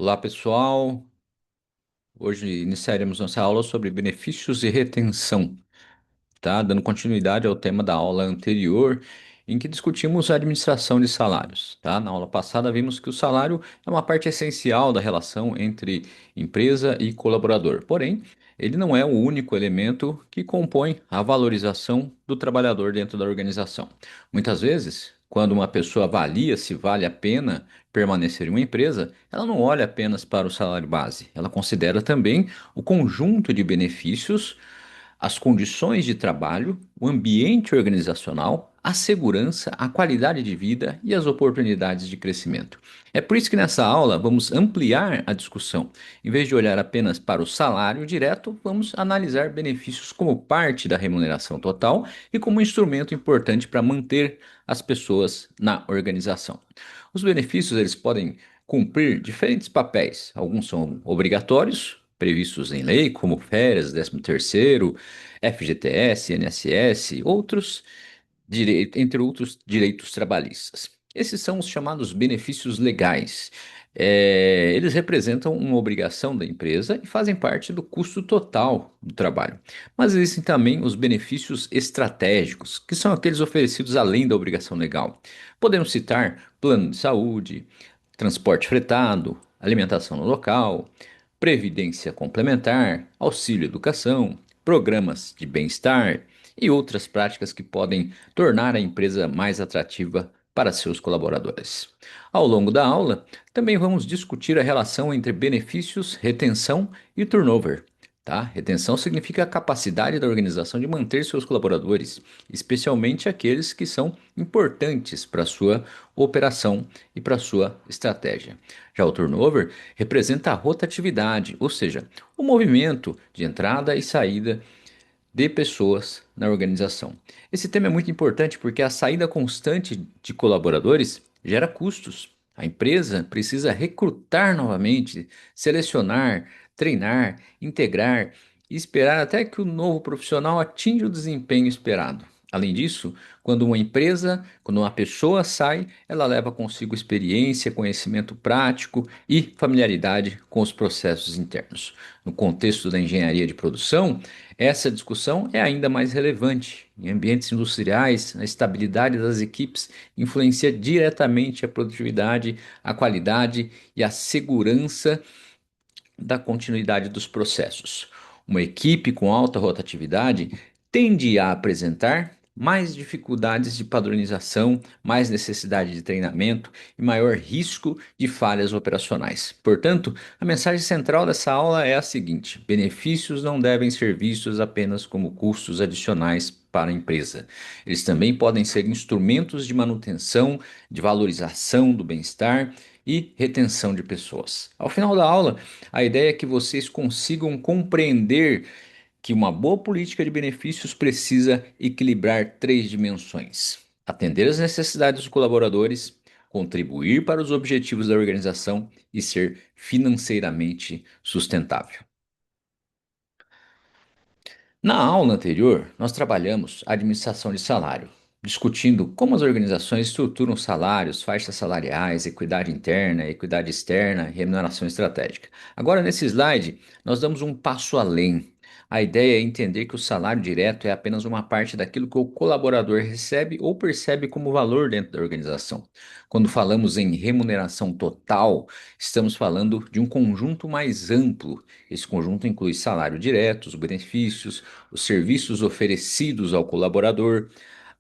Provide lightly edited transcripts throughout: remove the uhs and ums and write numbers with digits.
Olá, pessoal. Hoje iniciaremos nossa aula sobre benefícios e retenção, tá? Dando continuidade ao tema da aula anterior, em que discutimos a administração de salários, tá? Na aula passada vimos que o salário é uma parte essencial da relação entre empresa e colaborador. Porém, ele não é o único elemento que compõe a valorização do trabalhador dentro da organização. Muitas vezes, quando uma pessoa avalia se vale a pena permanecer em uma empresa, ela não olha apenas para o salário base, ela considera também o conjunto de benefícios, as condições de trabalho, o ambiente organizacional, a segurança, a qualidade de vida e as oportunidades de crescimento. É por isso que nessa aula vamos ampliar a discussão. Em vez de olhar apenas para o salário direto, vamos analisar benefícios como parte da remuneração total e como um instrumento importante para manter as pessoas na organização. Os benefícios eles podem cumprir diferentes papéis. Alguns são obrigatórios, previstos em lei, como férias, 13º, FGTS, INSS, entre outros direitos trabalhistas. Esses são os chamados benefícios legais. Eles representam uma obrigação da empresa e fazem parte do custo total do trabalho. Mas existem também os benefícios estratégicos, que são aqueles oferecidos além da obrigação legal. Podemos citar plano de saúde, transporte fretado, alimentação no local, previdência complementar, auxílio educação, programas de bem-estar e outras práticas que podem tornar a empresa mais atrativa para seus colaboradores. Ao longo da aula, também vamos discutir a relação entre benefícios, retenção e turnover. Tá? Retenção significa a capacidade da organização de manter seus colaboradores, especialmente aqueles que são importantes para a sua operação e para a sua estratégia. Já o turnover representa a rotatividade, ou seja, o movimento de entrada e saída de pessoas na organização. Esse tema é muito importante porque a saída constante de colaboradores gera custos. A empresa precisa recrutar novamente, selecionar, treinar, integrar e esperar até que o novo profissional atinja o desempenho esperado. Além disso, quando uma pessoa sai, ela leva consigo experiência, conhecimento prático e familiaridade com os processos internos. No contexto da engenharia de produção, essa discussão é ainda mais relevante. Em ambientes industriais, a estabilidade das equipes influencia diretamente a produtividade, a qualidade e a segurança da continuidade dos processos. Uma equipe com alta rotatividade tende a apresentar mais dificuldades de padronização, mais necessidade de treinamento e maior risco de falhas operacionais. Portanto, a mensagem central dessa aula é a seguinte: benefícios não devem ser vistos apenas como custos adicionais para a empresa. Eles também podem ser instrumentos de manutenção, de valorização do bem-estar e retenção de pessoas. Ao final da aula, a ideia é que vocês consigam compreender que uma boa política de benefícios precisa equilibrar três dimensões: atender às necessidades dos colaboradores, contribuir para os objetivos da organização e ser financeiramente sustentável. Na aula anterior, nós trabalhamos a administração de salário, discutindo como as organizações estruturam salários, faixas salariais, equidade interna, equidade externa, remuneração estratégica. Agora, nesse slide, nós damos um passo além. A ideia é entender que o salário direto é apenas uma parte daquilo que o colaborador recebe ou percebe como valor dentro da organização. Quando falamos em remuneração total, estamos falando de um conjunto mais amplo. Esse conjunto inclui salário direto, os benefícios, os serviços oferecidos ao colaborador,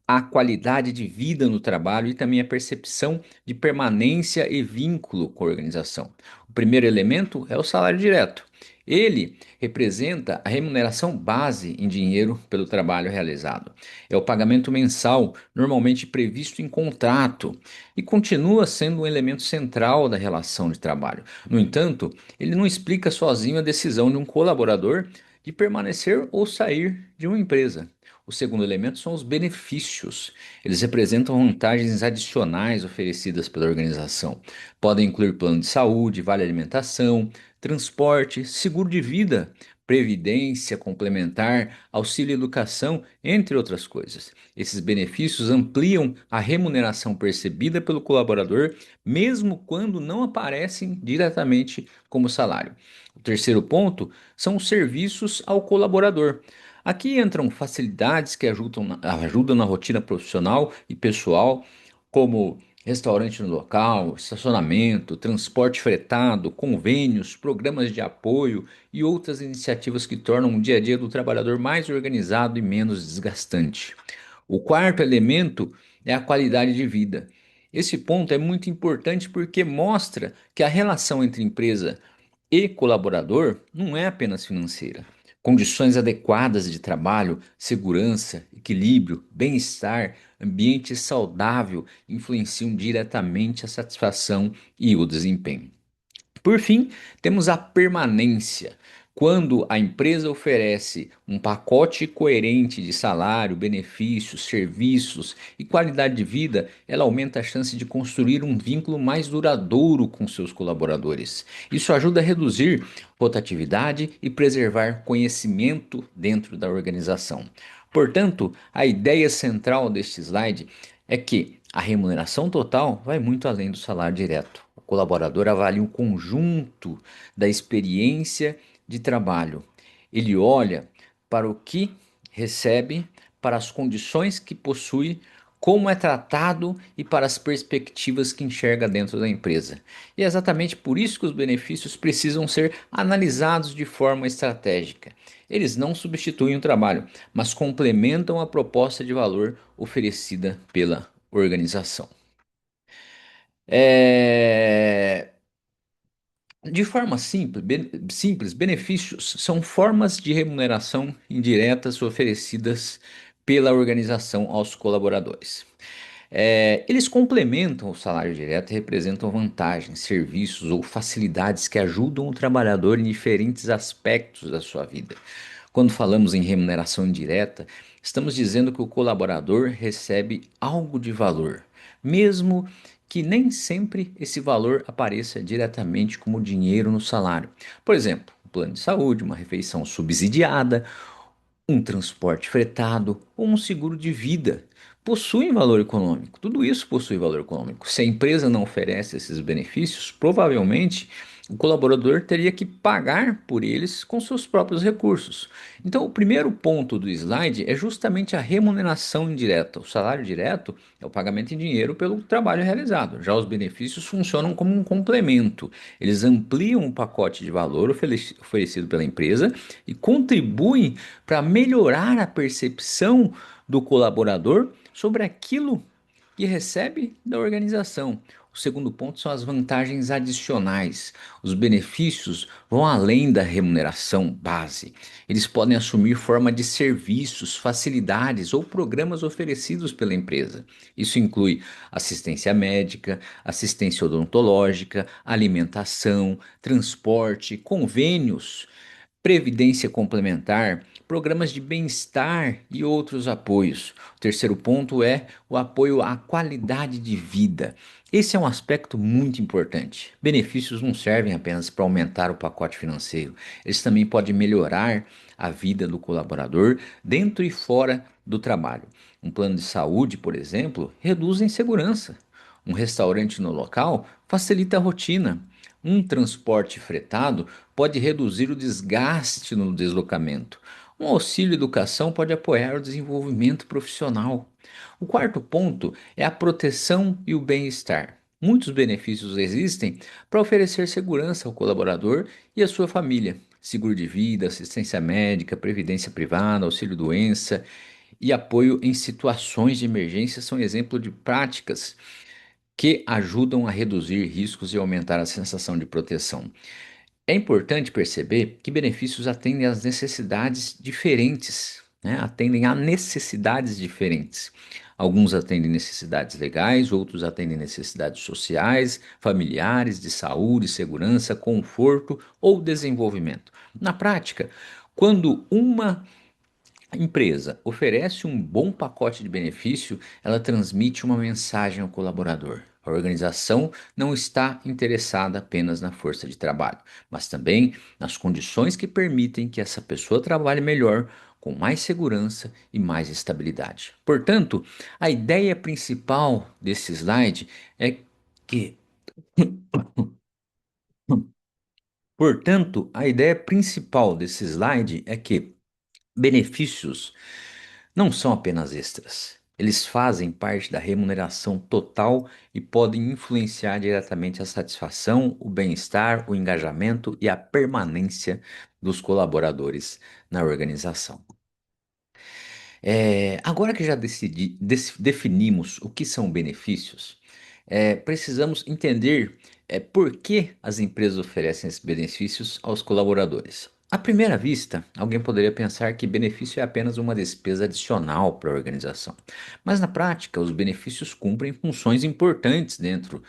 a qualidade de vida no trabalho e também a percepção de permanência e vínculo com a organização. O primeiro elemento é o salário direto. Ele representa a remuneração base em dinheiro pelo trabalho realizado. É o pagamento mensal, normalmente previsto em contrato, e continua sendo um elemento central da relação de trabalho. No entanto, ele não explica sozinho a decisão de um colaborador de permanecer ou sair de uma empresa. O segundo elemento são os benefícios. Eles representam vantagens adicionais oferecidas pela organização. Podem incluir plano de saúde, vale alimentação, transporte, seguro de vida, previdência complementar, auxílio educação, entre outras coisas. Esses benefícios ampliam a remuneração percebida pelo colaborador, mesmo quando não aparecem diretamente como salário. O terceiro ponto são os serviços ao colaborador. Aqui entram facilidades que ajudam na rotina profissional e pessoal, como restaurante no local, estacionamento, transporte fretado, convênios, programas de apoio e outras iniciativas que tornam o dia a dia do trabalhador mais organizado e menos desgastante. O quarto elemento é a qualidade de vida. Esse ponto é muito importante porque mostra que a relação entre empresa e colaborador não é apenas financeira. Condições adequadas de trabalho, segurança, equilíbrio, bem-estar, ambiente saudável influenciam diretamente a satisfação e o desempenho. Por fim, temos a permanência. Quando a empresa oferece um pacote coerente de salário, benefícios, serviços e qualidade de vida, ela aumenta a chance de construir um vínculo mais duradouro com seus colaboradores. Isso ajuda a reduzir rotatividade e preservar conhecimento dentro da organização. Portanto, a ideia central deste slide é que a remuneração total vai muito além do salário direto. O colaborador avalia o conjunto da experiência de trabalho. Ele olha para o que recebe, para as condições que possui, como é tratado e para as perspectivas que enxerga dentro da empresa. E é exatamente por isso que os benefícios precisam ser analisados de forma estratégica. Eles não substituem o trabalho, mas complementam a proposta de valor oferecida pela organização. É, De forma simples, benefícios são formas de remuneração indiretas oferecidas pela organização aos colaboradores. Eles complementam o salário direto e representam vantagens, serviços ou facilidades que ajudam o trabalhador em diferentes aspectos da sua vida. Quando falamos em remuneração indireta, estamos dizendo que o colaborador recebe algo de valor, mesmo que nem sempre esse valor apareça diretamente como dinheiro no salário. Por exemplo, um plano de saúde, uma refeição subsidiada, um transporte fretado ou um seguro de vida possuem valor econômico. Tudo isso possui valor econômico. Se a empresa não oferece esses benefícios, provavelmente o colaborador teria que pagar por eles com seus próprios recursos. Então, o primeiro ponto do slide é justamente a remuneração indireta. O salário direto é o pagamento em dinheiro pelo trabalho realizado. Já os benefícios funcionam como um complemento. Eles ampliam o pacote de valor oferecido pela empresa e contribuem para melhorar a percepção do colaborador sobre aquilo que recebe da organização. O segundo ponto são as vantagens adicionais. Os benefícios vão além da remuneração base. Eles podem assumir forma de serviços, facilidades ou programas oferecidos pela empresa. Isso inclui assistência médica, assistência odontológica, alimentação, transporte, convênios, previdência complementar, programas de bem-estar e outros apoios. O terceiro ponto é o apoio à qualidade de vida. Esse é um aspecto muito importante. Benefícios não servem apenas para aumentar o pacote financeiro, eles também podem melhorar a vida do colaborador dentro e fora do trabalho. Um plano de saúde, por exemplo, reduz a insegurança. Um restaurante no local facilita a rotina. Um transporte fretado pode reduzir o desgaste no deslocamento. Um auxílio educação pode apoiar o desenvolvimento profissional. O quarto ponto é a proteção e o bem-estar. Muitos benefícios existem para oferecer segurança ao colaborador e à sua família. Seguro de vida, assistência médica, previdência privada, auxílio-doença e apoio em situações de emergência são exemplos de práticas que ajudam a reduzir riscos e aumentar a sensação de proteção. É importante perceber que benefícios atendem às necessidades diferentes, né? Atendem a necessidades diferentes. Alguns atendem necessidades legais, outros atendem necessidades sociais, familiares, de saúde, segurança, conforto ou desenvolvimento. Na prática, quando uma A empresa oferece um bom pacote de benefício, ela transmite uma mensagem ao colaborador. A organização não está interessada apenas na força de trabalho, mas também nas condições que permitem que essa pessoa trabalhe melhor, com mais segurança e mais estabilidade. Portanto, a ideia principal desse slide é que, portanto, a ideia principal desse slide é que benefícios não são apenas extras. Eles fazem parte da remuneração total e podem influenciar diretamente a satisfação, o bem-estar, o engajamento e a permanência dos colaboradores na organização. Agora que já definimos o que são benefícios, precisamos entender por que as empresas oferecem esses benefícios aos colaboradores. À primeira vista, alguém poderia pensar que benefício é apenas uma despesa adicional para a organização. Mas na prática, os benefícios cumprem funções importantes dentro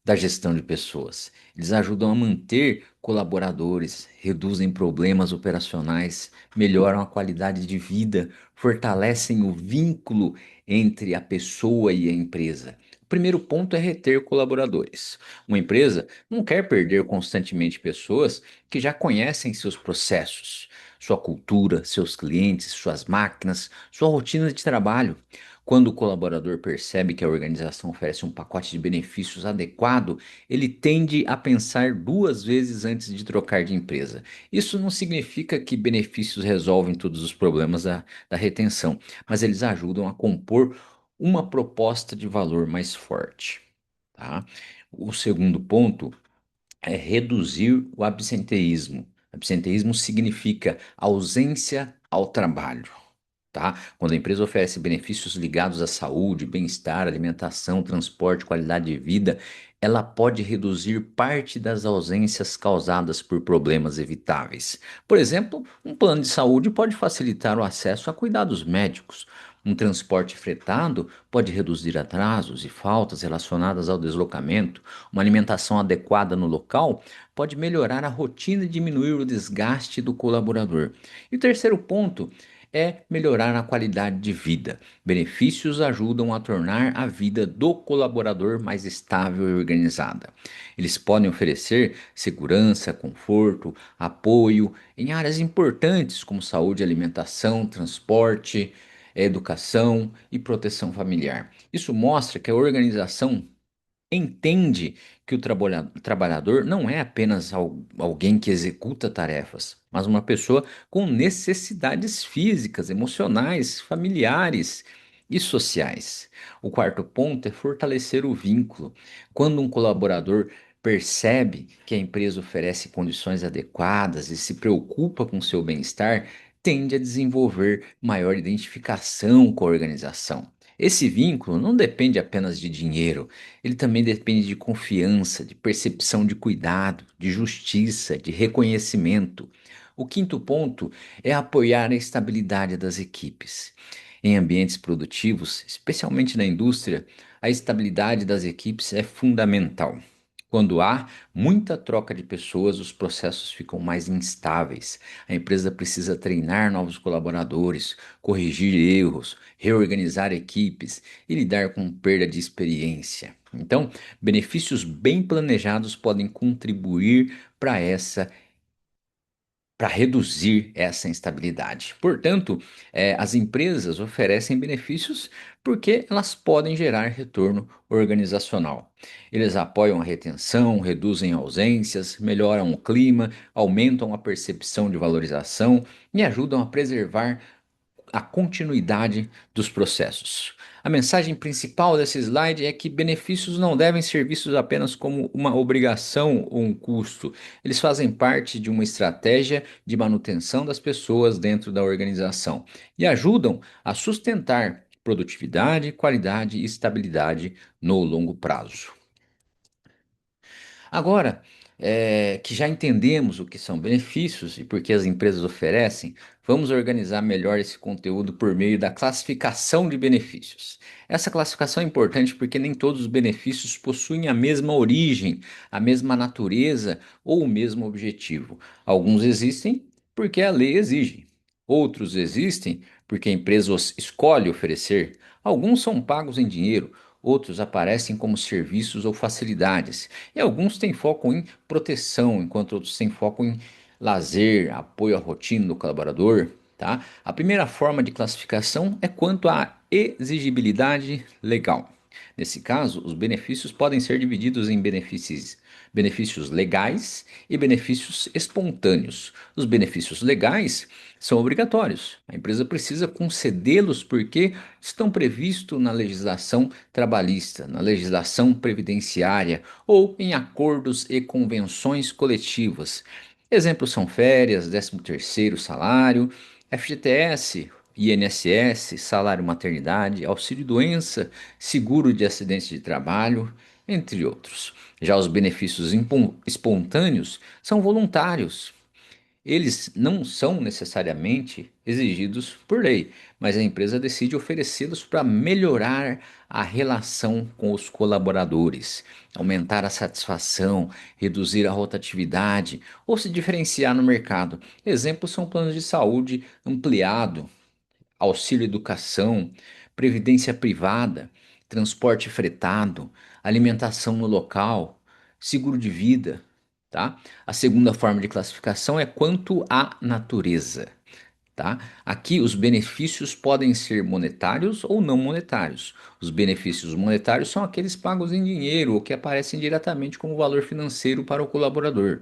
da gestão de pessoas. Eles ajudam a manter colaboradores, reduzem problemas operacionais, melhoram a qualidade de vida, fortalecem o vínculo entre a pessoa e a empresa. O primeiro ponto é reter colaboradores. Uma empresa não quer perder constantemente pessoas que já conhecem seus processos, sua cultura, seus clientes, suas máquinas, sua rotina de trabalho. Quando o colaborador percebe que a organização oferece um pacote de benefícios adequado, ele tende a pensar duas vezes antes de trocar de empresa. Isso não significa que benefícios resolvem todos os problemas da retenção, mas eles ajudam a compor uma proposta de valor mais forte. Tá? O segundo ponto é reduzir o absenteísmo. Absenteísmo significa ausência ao trabalho. Tá? Quando a empresa oferece benefícios ligados à saúde, bem-estar, alimentação, transporte, qualidade de vida, ela pode reduzir parte das ausências causadas por problemas evitáveis. Por exemplo, um plano de saúde pode facilitar o acesso a cuidados médicos. Um transporte fretado pode reduzir atrasos e faltas relacionadas ao deslocamento. Uma alimentação adequada no local pode melhorar a rotina e diminuir o desgaste do colaborador. E o terceiro ponto é melhorar a qualidade de vida. Benefícios ajudam a tornar a vida do colaborador mais estável e organizada. Eles podem oferecer segurança, conforto, apoio em áreas importantes como saúde, alimentação, transporte, educação e proteção familiar. Isso mostra que a organização entende que o trabalhador não é apenas alguém que executa tarefas, mas uma pessoa com necessidades físicas, emocionais, familiares e sociais. O quarto ponto é fortalecer o vínculo. Quando um colaborador percebe que a empresa oferece condições adequadas e se preocupa com seu bem-estar, tende a desenvolver maior identificação com a organização. Esse vínculo não depende apenas de dinheiro, ele também depende de confiança, de percepção de cuidado, de justiça, de reconhecimento. O quinto ponto é apoiar a estabilidade das equipes. Em ambientes produtivos, especialmente na indústria, a estabilidade das equipes é fundamental. Quando há muita troca de pessoas, os processos ficam mais instáveis. A empresa precisa treinar novos colaboradores, corrigir erros, reorganizar equipes e lidar com perda de experiência. Então, benefícios bem planejados podem contribuir para reduzir essa instabilidade. Portanto, as empresas oferecem benefícios porque elas podem gerar retorno organizacional. Eles apoiam a retenção, reduzem ausências, melhoram o clima, aumentam a percepção de valorização e ajudam a preservar a continuidade dos processos. A mensagem principal desse slide é que benefícios não devem ser vistos apenas como uma obrigação ou um custo. Eles fazem parte de uma estratégia de manutenção das pessoas dentro da organização e ajudam a sustentar produtividade, qualidade e estabilidade no longo prazo. Agora, que já entendemos o que são benefícios e por que as empresas oferecem, vamos organizar melhor esse conteúdo por meio da classificação de benefícios. Essa classificação é importante porque nem todos os benefícios possuem a mesma origem, a mesma natureza ou o mesmo objetivo. Alguns existem porque a lei exige, outros existem porque a empresa os escolhe oferecer. Alguns são pagos em dinheiro, outros aparecem como serviços ou facilidades, e alguns têm foco em proteção, enquanto outros têm foco em lazer, apoio à rotina do colaborador. Tá? A primeira forma de classificação é quanto à exigibilidade legal. Nesse caso, os benefícios podem ser divididos em benefícios legais e benefícios espontâneos. Os benefícios legais são obrigatórios. A empresa precisa concedê-los porque estão previstos na legislação trabalhista, na legislação previdenciária ou em acordos e convenções coletivas. Exemplos são férias, 13º salário, FGTS, INSS, salário maternidade, auxílio-doença, seguro de acidente de trabalho, entre outros. Já os benefícios espontâneos são voluntários. Eles não são necessariamente exigidos por lei, mas a empresa decide oferecê-los para melhorar a relação com os colaboradores, aumentar a satisfação, reduzir a rotatividade ou se diferenciar no mercado. Exemplos são planos de saúde ampliado, auxílio educação, previdência privada, transporte fretado, alimentação no local, seguro de vida, tá? A segunda forma de classificação é quanto à natureza, tá? Aqui os benefícios podem ser monetários ou não monetários. Os benefícios monetários são aqueles pagos em dinheiro ou que aparecem diretamente como valor financeiro para o colaborador.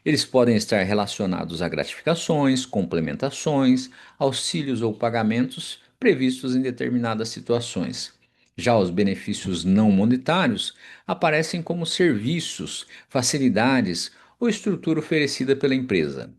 Eles podem estar relacionados a gratificações, complementações, auxílios ou pagamentos previstos em determinadas situações. Já os benefícios não monetários aparecem como serviços, facilidades ou estrutura oferecida pela empresa.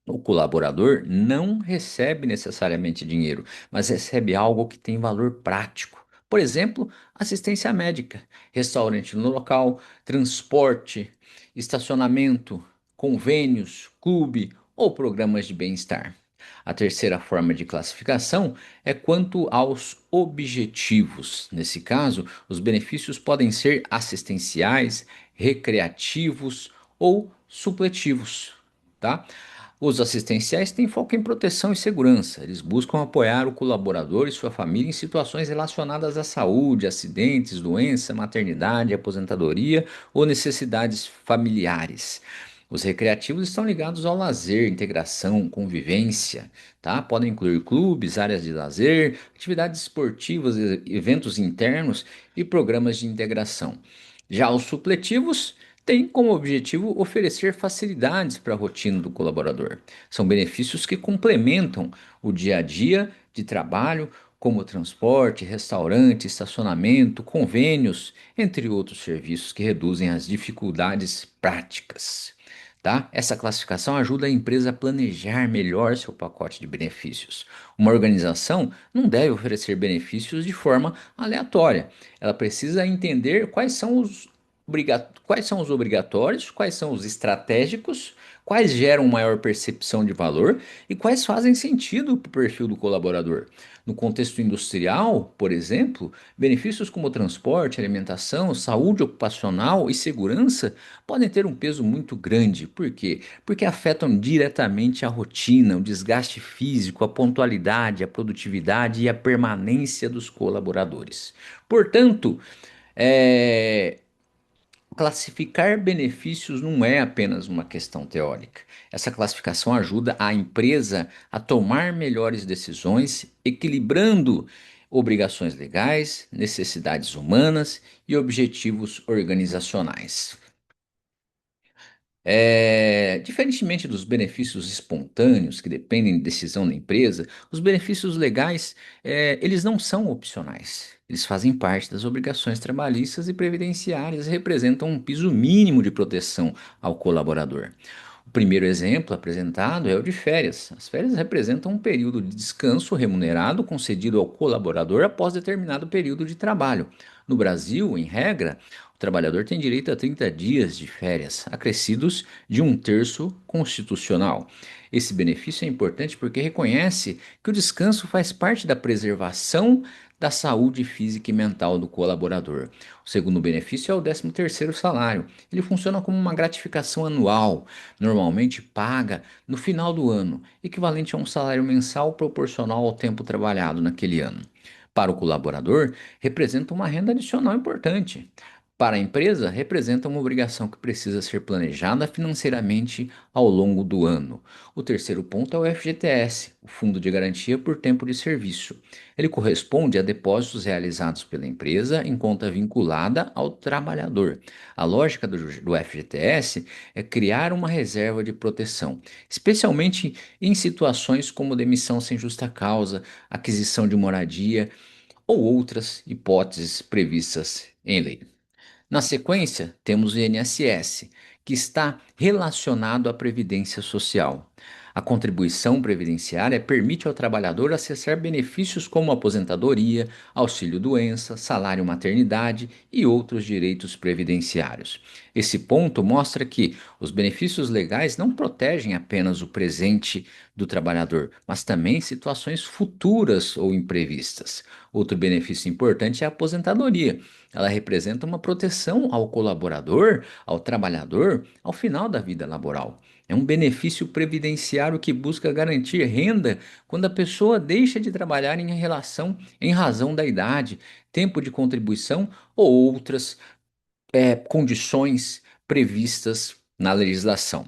O colaborador não recebe necessariamente dinheiro, mas recebe algo que tem valor prático. Por exemplo, assistência médica, restaurante no local, transporte, estacionamento, convênios, clube ou programas de bem-estar. A terceira forma de classificação é quanto aos objetivos. Nesse caso, os benefícios podem ser assistenciais, recreativos ou supletivos, tá? Os assistenciais têm foco em proteção e segurança. Eles buscam apoiar o colaborador e sua família em situações relacionadas à saúde, acidentes, doença, maternidade, aposentadoria ou necessidades familiares. Os recreativos estão ligados ao lazer, integração, convivência, tá? Podem incluir clubes, áreas de lazer, atividades esportivas, eventos internos e programas de integração. Já os supletivos têm como objetivo oferecer facilidades para a rotina do colaborador. São benefícios que complementam o dia a dia de trabalho, como transporte, restaurante, estacionamento, convênios, entre outros serviços que reduzem as dificuldades práticas. Tá? Essa classificação ajuda a empresa a planejar melhor seu pacote de benefícios. Uma organização não deve oferecer benefícios de forma aleatória. Ela precisa entender quais são os obrigatórios, quais são os estratégicos, quais geram maior percepção de valor e quais fazem sentido para o perfil do colaborador. No contexto industrial, por exemplo, benefícios como transporte, alimentação, saúde ocupacional e segurança podem ter um peso muito grande. Por quê? Porque afetam diretamente a rotina, o desgaste físico, a pontualidade, a produtividade e a permanência dos colaboradores. Portanto, é, classificar benefícios não é apenas uma questão teórica. Essa classificação ajuda a empresa a tomar melhores decisões, equilibrando obrigações legais, necessidades humanas e objetivos organizacionais. Diferentemente dos benefícios espontâneos que dependem de decisão da empresa, os benefícios legais, eles não são opcionais. Eles fazem parte das obrigações trabalhistas e previdenciárias e representam um piso mínimo de proteção ao colaborador. O primeiro exemplo apresentado é o de férias. As férias representam um período de descanso remunerado concedido ao colaborador após determinado período de trabalho. No Brasil, em regra, o trabalhador tem direito a 30 dias de férias, acrescidos de um terço constitucional. Esse benefício é importante porque reconhece que o descanso faz parte da preservação da saúde física e mental do colaborador. O segundo benefício é o 13º salário. Ele funciona como uma gratificação anual, normalmente paga no final do ano, equivalente a um salário mensal proporcional ao tempo trabalhado naquele ano. Para o colaborador, representa uma renda adicional importante. Para a empresa, representa uma obrigação que precisa ser planejada financeiramente ao longo do ano. O terceiro ponto é o FGTS, o Fundo de Garantia por Tempo de Serviço. Ele corresponde a depósitos realizados pela empresa em conta vinculada ao trabalhador. A lógica do FGTS é criar uma reserva de proteção, especialmente em situações como demissão sem justa causa, aquisição de moradia ou outras hipóteses previstas em lei. Na sequência, temos o INSS, que está relacionado à Previdência Social. A contribuição previdenciária permite ao trabalhador acessar benefícios como aposentadoria, auxílio-doença, salário-maternidade e outros direitos previdenciários. Esse ponto mostra que os benefícios legais não protegem apenas o presente do trabalhador, mas também situações futuras ou imprevistas. Outro benefício importante é a aposentadoria. Ela representa uma proteção ao colaborador, ao trabalhador, ao final da vida laboral. É um benefício previdenciário que busca garantir renda quando a pessoa deixa de trabalhar em razão da idade, tempo de contribuição ou outras condições previstas na legislação.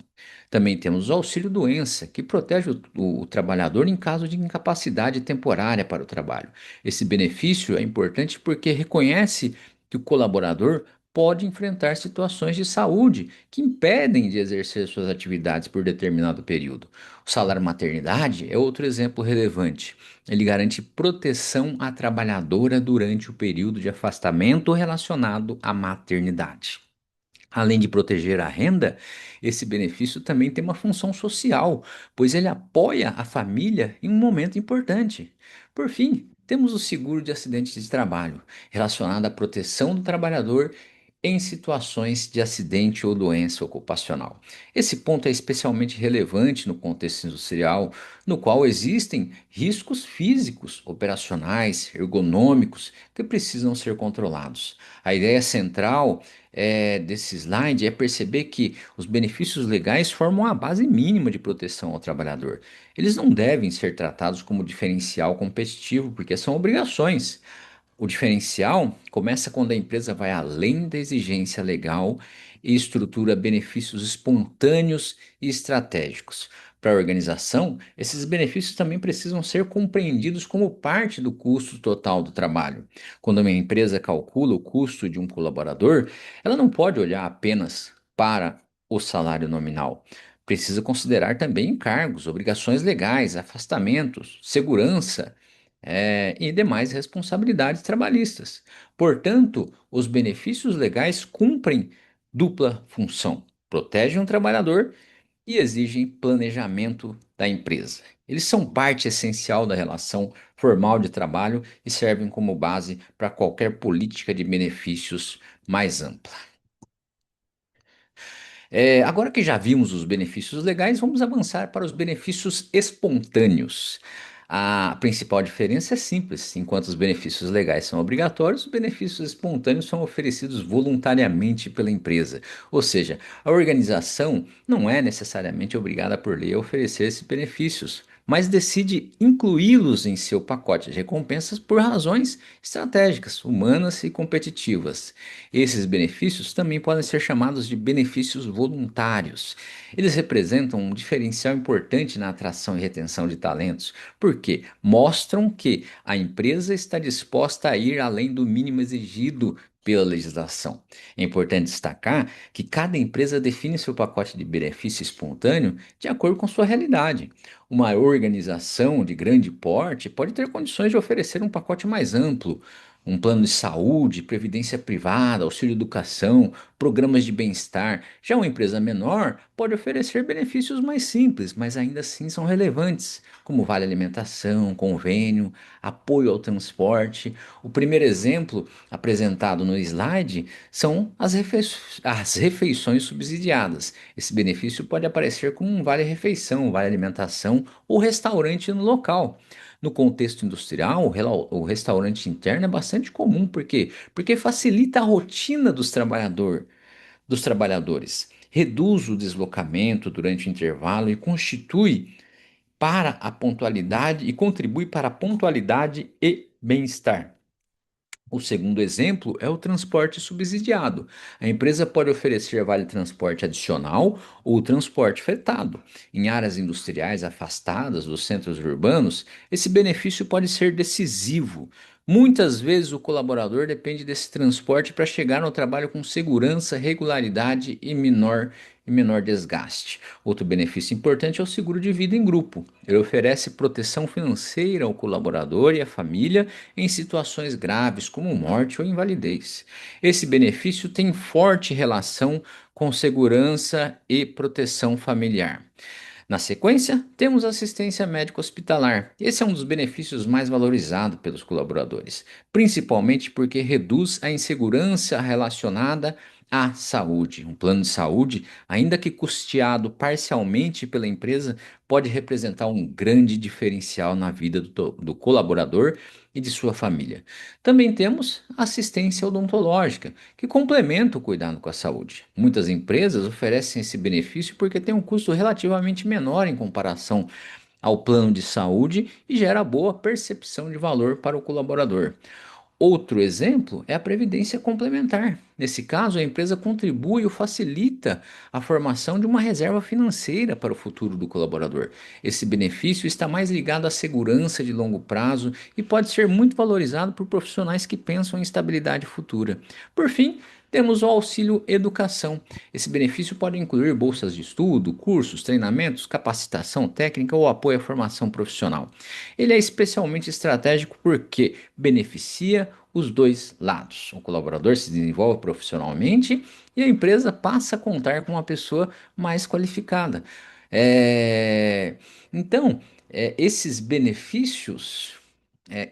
Também temos o auxílio-doença, que protege o trabalhador em caso de incapacidade temporária para o trabalho. Esse benefício é importante porque reconhece que o colaborador pode enfrentar situações de saúde que impedem de exercer suas atividades por determinado período. O salário maternidade é outro exemplo relevante. Ele garante proteção à trabalhadora durante o período de afastamento relacionado à maternidade. Além de proteger a renda, esse benefício também tem uma função social, pois ele apoia a família em um momento importante. Por fim, temos o seguro de acidente de trabalho, relacionado à proteção do trabalhador em situações de acidente ou doença ocupacional. Esse ponto é especialmente relevante no contexto industrial, no qual existem riscos físicos, operacionais, ergonômicos que precisam ser controlados. A ideia central desse slide é perceber que os benefícios legais formam a base mínima de proteção ao trabalhador. Eles não devem ser tratados como diferencial competitivo, porque são obrigações. O diferencial começa quando a empresa vai além da exigência legal e estrutura benefícios espontâneos e estratégicos. Para a organização, esses benefícios também precisam ser compreendidos como parte do custo total do trabalho. Quando uma empresa calcula o custo de um colaborador, ela não pode olhar apenas para o salário nominal. Precisa considerar também encargos, obrigações legais, afastamentos, segurança e demais responsabilidades trabalhistas. Portanto, os benefícios legais cumprem dupla função: protegem o trabalhador e exigem planejamento da empresa. Eles são parte essencial da relação formal de trabalho e servem como base para qualquer política de benefícios mais ampla. Agora que já vimos os benefícios legais, vamos avançar para os benefícios espontâneos. A principal diferença é simples: enquanto os benefícios legais são obrigatórios, os benefícios espontâneos são oferecidos voluntariamente pela empresa. Ou seja, a organização não é necessariamente obrigada por lei a oferecer esses benefícios, mas decide incluí-los em seu pacote de recompensas por razões estratégicas, humanas e competitivas. Esses benefícios também podem ser chamados de benefícios voluntários. Eles representam um diferencial importante na atração e retenção de talentos, porque mostram que a empresa está disposta a ir além do mínimo exigido pela legislação. É importante destacar que cada empresa define seu pacote de benefício espontâneo de acordo com sua realidade. Uma organização de grande porte pode ter condições de oferecer um pacote mais amplo, Um plano de saúde, previdência privada, auxílio educação, programas de bem-estar. Já uma empresa menor pode oferecer benefícios mais simples, mas ainda assim são relevantes, como vale alimentação, convênio, apoio ao transporte. O primeiro exemplo apresentado no slide são as refeições subsidiadas. Esse benefício pode aparecer como um vale-refeição, vale-alimentação ou restaurante no local. No contexto industrial, o restaurante interno é bastante comum, por quê? Porque facilita a rotina dos trabalhadores, reduz o deslocamento durante o intervalo e contribui para a pontualidade e bem-estar. O segundo exemplo é o transporte subsidiado. A empresa pode oferecer vale-transporte adicional ou transporte fretado. Em áreas industriais afastadas dos centros urbanos, esse benefício pode ser decisivo. Muitas vezes o colaborador depende desse transporte para chegar no trabalho com segurança, regularidade e menor desgaste. Outro benefício importante é o seguro de vida em grupo. Ele oferece proteção financeira ao colaborador e à família em situações graves como morte ou invalidez. Esse benefício tem forte relação com segurança e proteção familiar. Na sequência, temos assistência médico-hospitalar. Esse é um dos benefícios mais valorizados pelos colaboradores, principalmente porque reduz a insegurança relacionada à saúde. Um plano de saúde, ainda que custeado parcialmente pela empresa, pode representar um grande diferencial na vida do colaborador e de sua família. Também temos assistência odontológica, que complementa o cuidado com a saúde. Muitas empresas oferecem esse benefício porque tem um custo relativamente menor em comparação ao plano de saúde e gera boa percepção de valor para o colaborador. Outro exemplo é a previdência complementar. Nesse caso, a empresa contribui ou facilita a formação de uma reserva financeira para o futuro do colaborador. Esse benefício está mais ligado à segurança de longo prazo e pode ser muito valorizado por profissionais que pensam em estabilidade futura. Por fim, temos o auxílio educação. Esse benefício pode incluir bolsas de estudo, cursos, treinamentos, capacitação técnica ou apoio à formação profissional. Ele é especialmente estratégico porque beneficia os dois lados. O colaborador se desenvolve profissionalmente e a empresa passa a contar com uma pessoa mais qualificada. É, Então, esses benefícios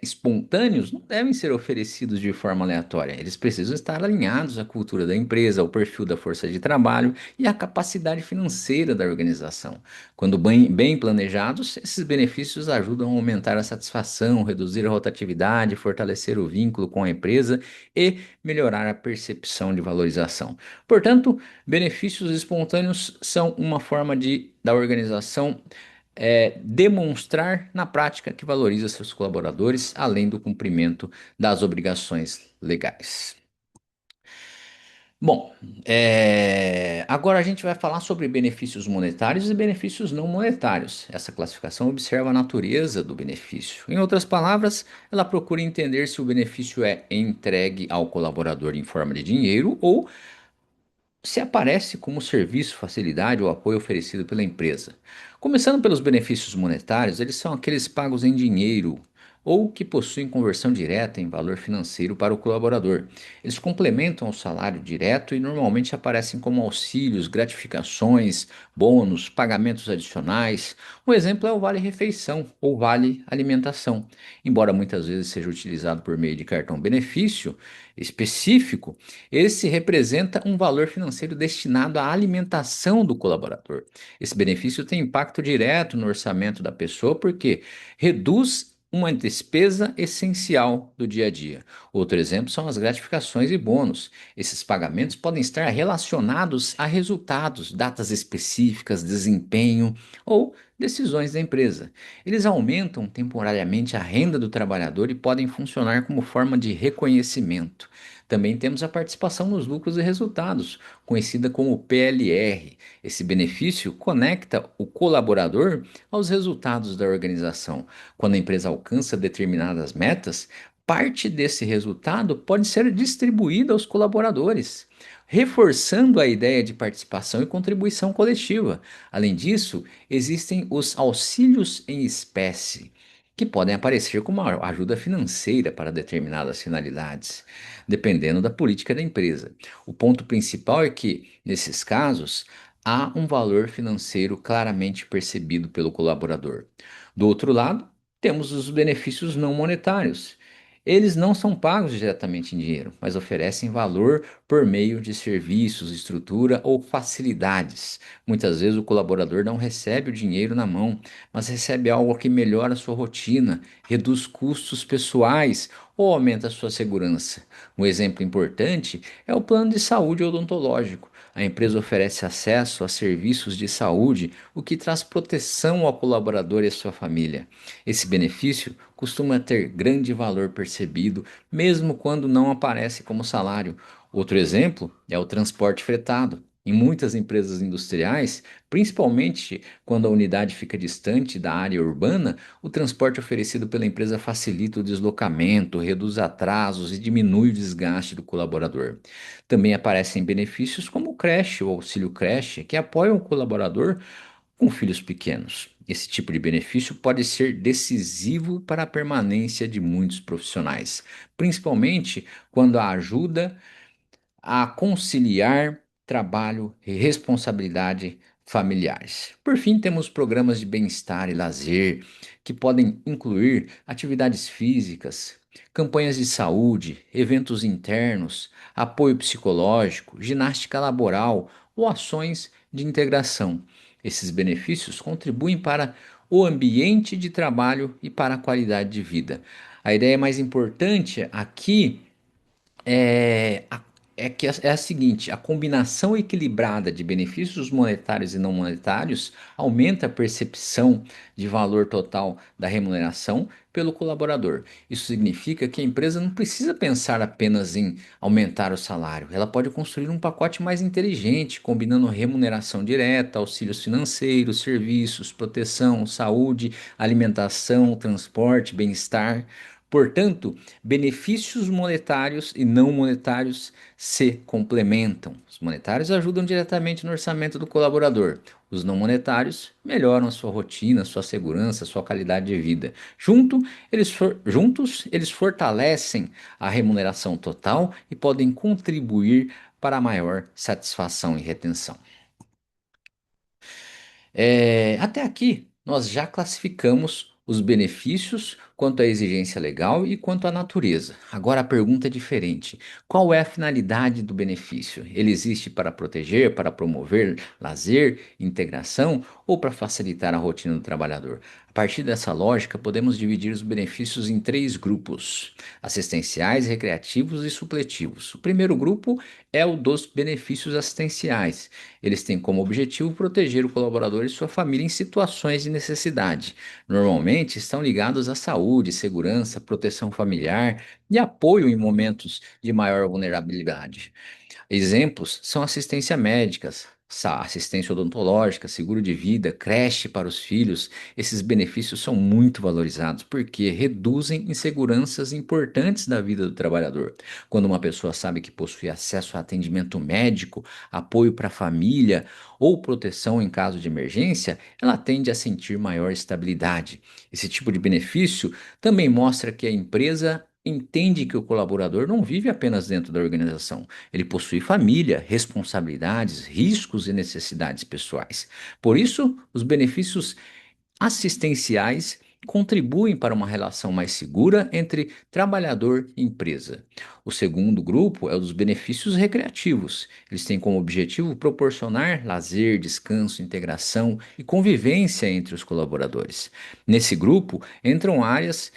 espontâneos não devem ser oferecidos de forma aleatória. Eles precisam estar alinhados à cultura da empresa, ao perfil da força de trabalho e à capacidade financeira da organização. Quando bem planejados, esses benefícios ajudam a aumentar a satisfação, reduzir a rotatividade, fortalecer o vínculo com a empresa e melhorar a percepção de valorização. Portanto, benefícios espontâneos são uma forma da organização demonstrar na prática que valoriza seus colaboradores, além do cumprimento das obrigações legais. Bom, agora a gente vai falar sobre benefícios monetários e benefícios não monetários. Essa classificação observa a natureza do benefício. Em outras palavras, ela procura entender se o benefício é entregue ao colaborador em forma de dinheiro ou se aparece como serviço, facilidade ou apoio oferecido pela empresa. Começando pelos benefícios monetários, eles são aqueles pagos em dinheiro ou que possuem conversão direta em valor financeiro para o colaborador. Eles complementam o salário direto e normalmente aparecem como auxílios, gratificações, bônus, pagamentos adicionais. Um exemplo é o vale-refeição ou vale-alimentação. Embora muitas vezes seja utilizado por meio de cartão benefício específico, esse representa um valor financeiro destinado à alimentação do colaborador. Esse benefício tem impacto direto no orçamento da pessoa porque reduz uma despesa essencial do dia a dia. Outro exemplo são as gratificações e bônus. Esses pagamentos podem estar relacionados a resultados, datas específicas, desempenho ou decisões da empresa. Eles aumentam temporariamente a renda do trabalhador e podem funcionar como forma de reconhecimento. Também temos a participação nos lucros e resultados, conhecida como PLR. Esse benefício conecta o colaborador aos resultados da organização. Quando a empresa alcança determinadas metas, parte desse resultado pode ser distribuída aos colaboradores, reforçando a ideia de participação e contribuição coletiva. Além disso, existem os auxílios em espécie. que podem aparecer como uma ajuda financeira para determinadas finalidades, dependendo da política da empresa. O ponto principal é que, nesses casos, há um valor financeiro claramente percebido pelo colaborador. Do outro lado, temos os benefícios não monetários. Eles não são pagos diretamente em dinheiro, mas oferecem valor por meio de serviços, estrutura ou facilidades. Muitas vezes o colaborador não recebe o dinheiro na mão, mas recebe algo que melhora a sua rotina, reduz custos pessoais ou aumenta a sua segurança. Um exemplo importante é o plano de saúde odontológico. A empresa oferece acesso a serviços de saúde, o que traz proteção ao colaborador e à sua família. Esse benefício costuma ter grande valor percebido, mesmo quando não aparece como salário. Outro exemplo é o transporte fretado. Em muitas empresas industriais, principalmente quando a unidade fica distante da área urbana, o transporte oferecido pela empresa facilita o deslocamento, reduz atrasos e diminui o desgaste do colaborador. Também aparecem benefícios como o creche ou auxílio creche, que apoiam o colaborador com filhos pequenos. Esse tipo de benefício pode ser decisivo para a permanência de muitos profissionais, principalmente quando a ajuda a conciliar trabalho e responsabilidade familiares. Por fim, temos programas de bem-estar e lazer, que podem incluir atividades físicas, campanhas de saúde, eventos internos, apoio psicológico, ginástica laboral ou ações de integração. Esses benefícios contribuem para o ambiente de trabalho e para a qualidade de vida. A ideia mais importante aqui é, é a seguinte: a combinação equilibrada de benefícios monetários e não monetários aumenta a percepção de valor total da remuneração pelo colaborador. Isso significa que a empresa não precisa pensar apenas em aumentar o salário, ela pode construir um pacote mais inteligente, combinando remuneração direta, auxílios financeiros, serviços, proteção, saúde, alimentação, transporte, bem-estar. Portanto, benefícios monetários e não monetários se complementam. Os monetários ajudam diretamente no orçamento do colaborador. Os não monetários melhoram a sua rotina, sua segurança, sua qualidade de vida. Juntos, eles fortalecem a remuneração total e podem contribuir para a maior satisfação e retenção. Até aqui, nós já classificamos os benefícios quanto à exigência legal e quanto à natureza. Agora a pergunta é diferente: qual é a finalidade do benefício? Ele existe para proteger, para promover lazer, integração ou para facilitar a rotina do trabalhador? A partir dessa lógica, podemos dividir os benefícios em três grupos: assistenciais, recreativos e supletivos. O primeiro grupo é o dos benefícios assistenciais. Eles têm como objetivo proteger o colaborador e sua família em situações de necessidade. Normalmente estão ligados à saúde, segurança, proteção familiar e apoio em momentos de maior vulnerabilidade. Exemplos são assistência médica, assistência odontológica, seguro de vida, creche para os filhos. Esses benefícios são muito valorizados porque reduzem inseguranças importantes da vida do trabalhador. Quando uma pessoa sabe que possui acesso a atendimento médico, apoio para a família ou proteção em caso de emergência, ela tende a sentir maior estabilidade. Esse tipo de benefício também mostra que a empresa entende que o colaborador não vive apenas dentro da organização, ele possui família, responsabilidades, riscos e necessidades pessoais. Por isso, os benefícios assistenciais contribuem para uma relação mais segura entre trabalhador e empresa. O segundo grupo é o dos benefícios recreativos. Eles têm como objetivo proporcionar lazer, descanso, integração e convivência entre os colaboradores. Nesse grupo entram áreas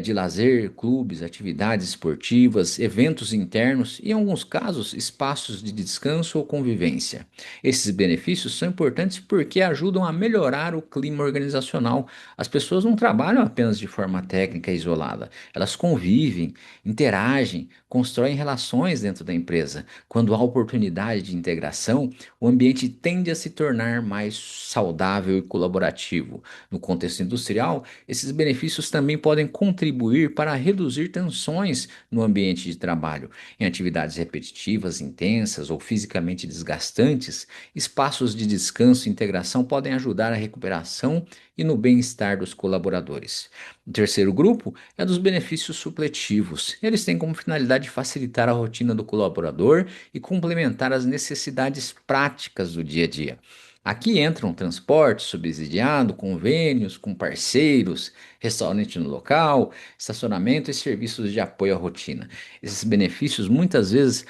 de lazer, clubes, atividades esportivas, eventos internos e, em alguns casos, espaços de descanso ou convivência. Esses benefícios são importantes porque ajudam a melhorar o clima organizacional. As pessoas não trabalham apenas de forma técnica e isolada, elas convivem, interagem, constroem relações dentro da empresa. Quando há oportunidade de integração, o ambiente tende a se tornar mais saudável e colaborativo. No contexto industrial, esses benefícios também podem contribuir para reduzir tensões no ambiente de trabalho. Em atividades repetitivas, intensas ou fisicamente desgastantes, espaços de descanso e integração podem ajudar a recuperação e no bem-estar dos colaboradores. O terceiro grupo é dos benefícios supletivos. Eles têm como finalidade facilitar a rotina do colaborador e complementar as necessidades práticas do dia a dia. Aqui entram transporte subsidiado, convênios com parceiros, restaurante no local, estacionamento e serviços de apoio à rotina. Esses benefícios muitas vezes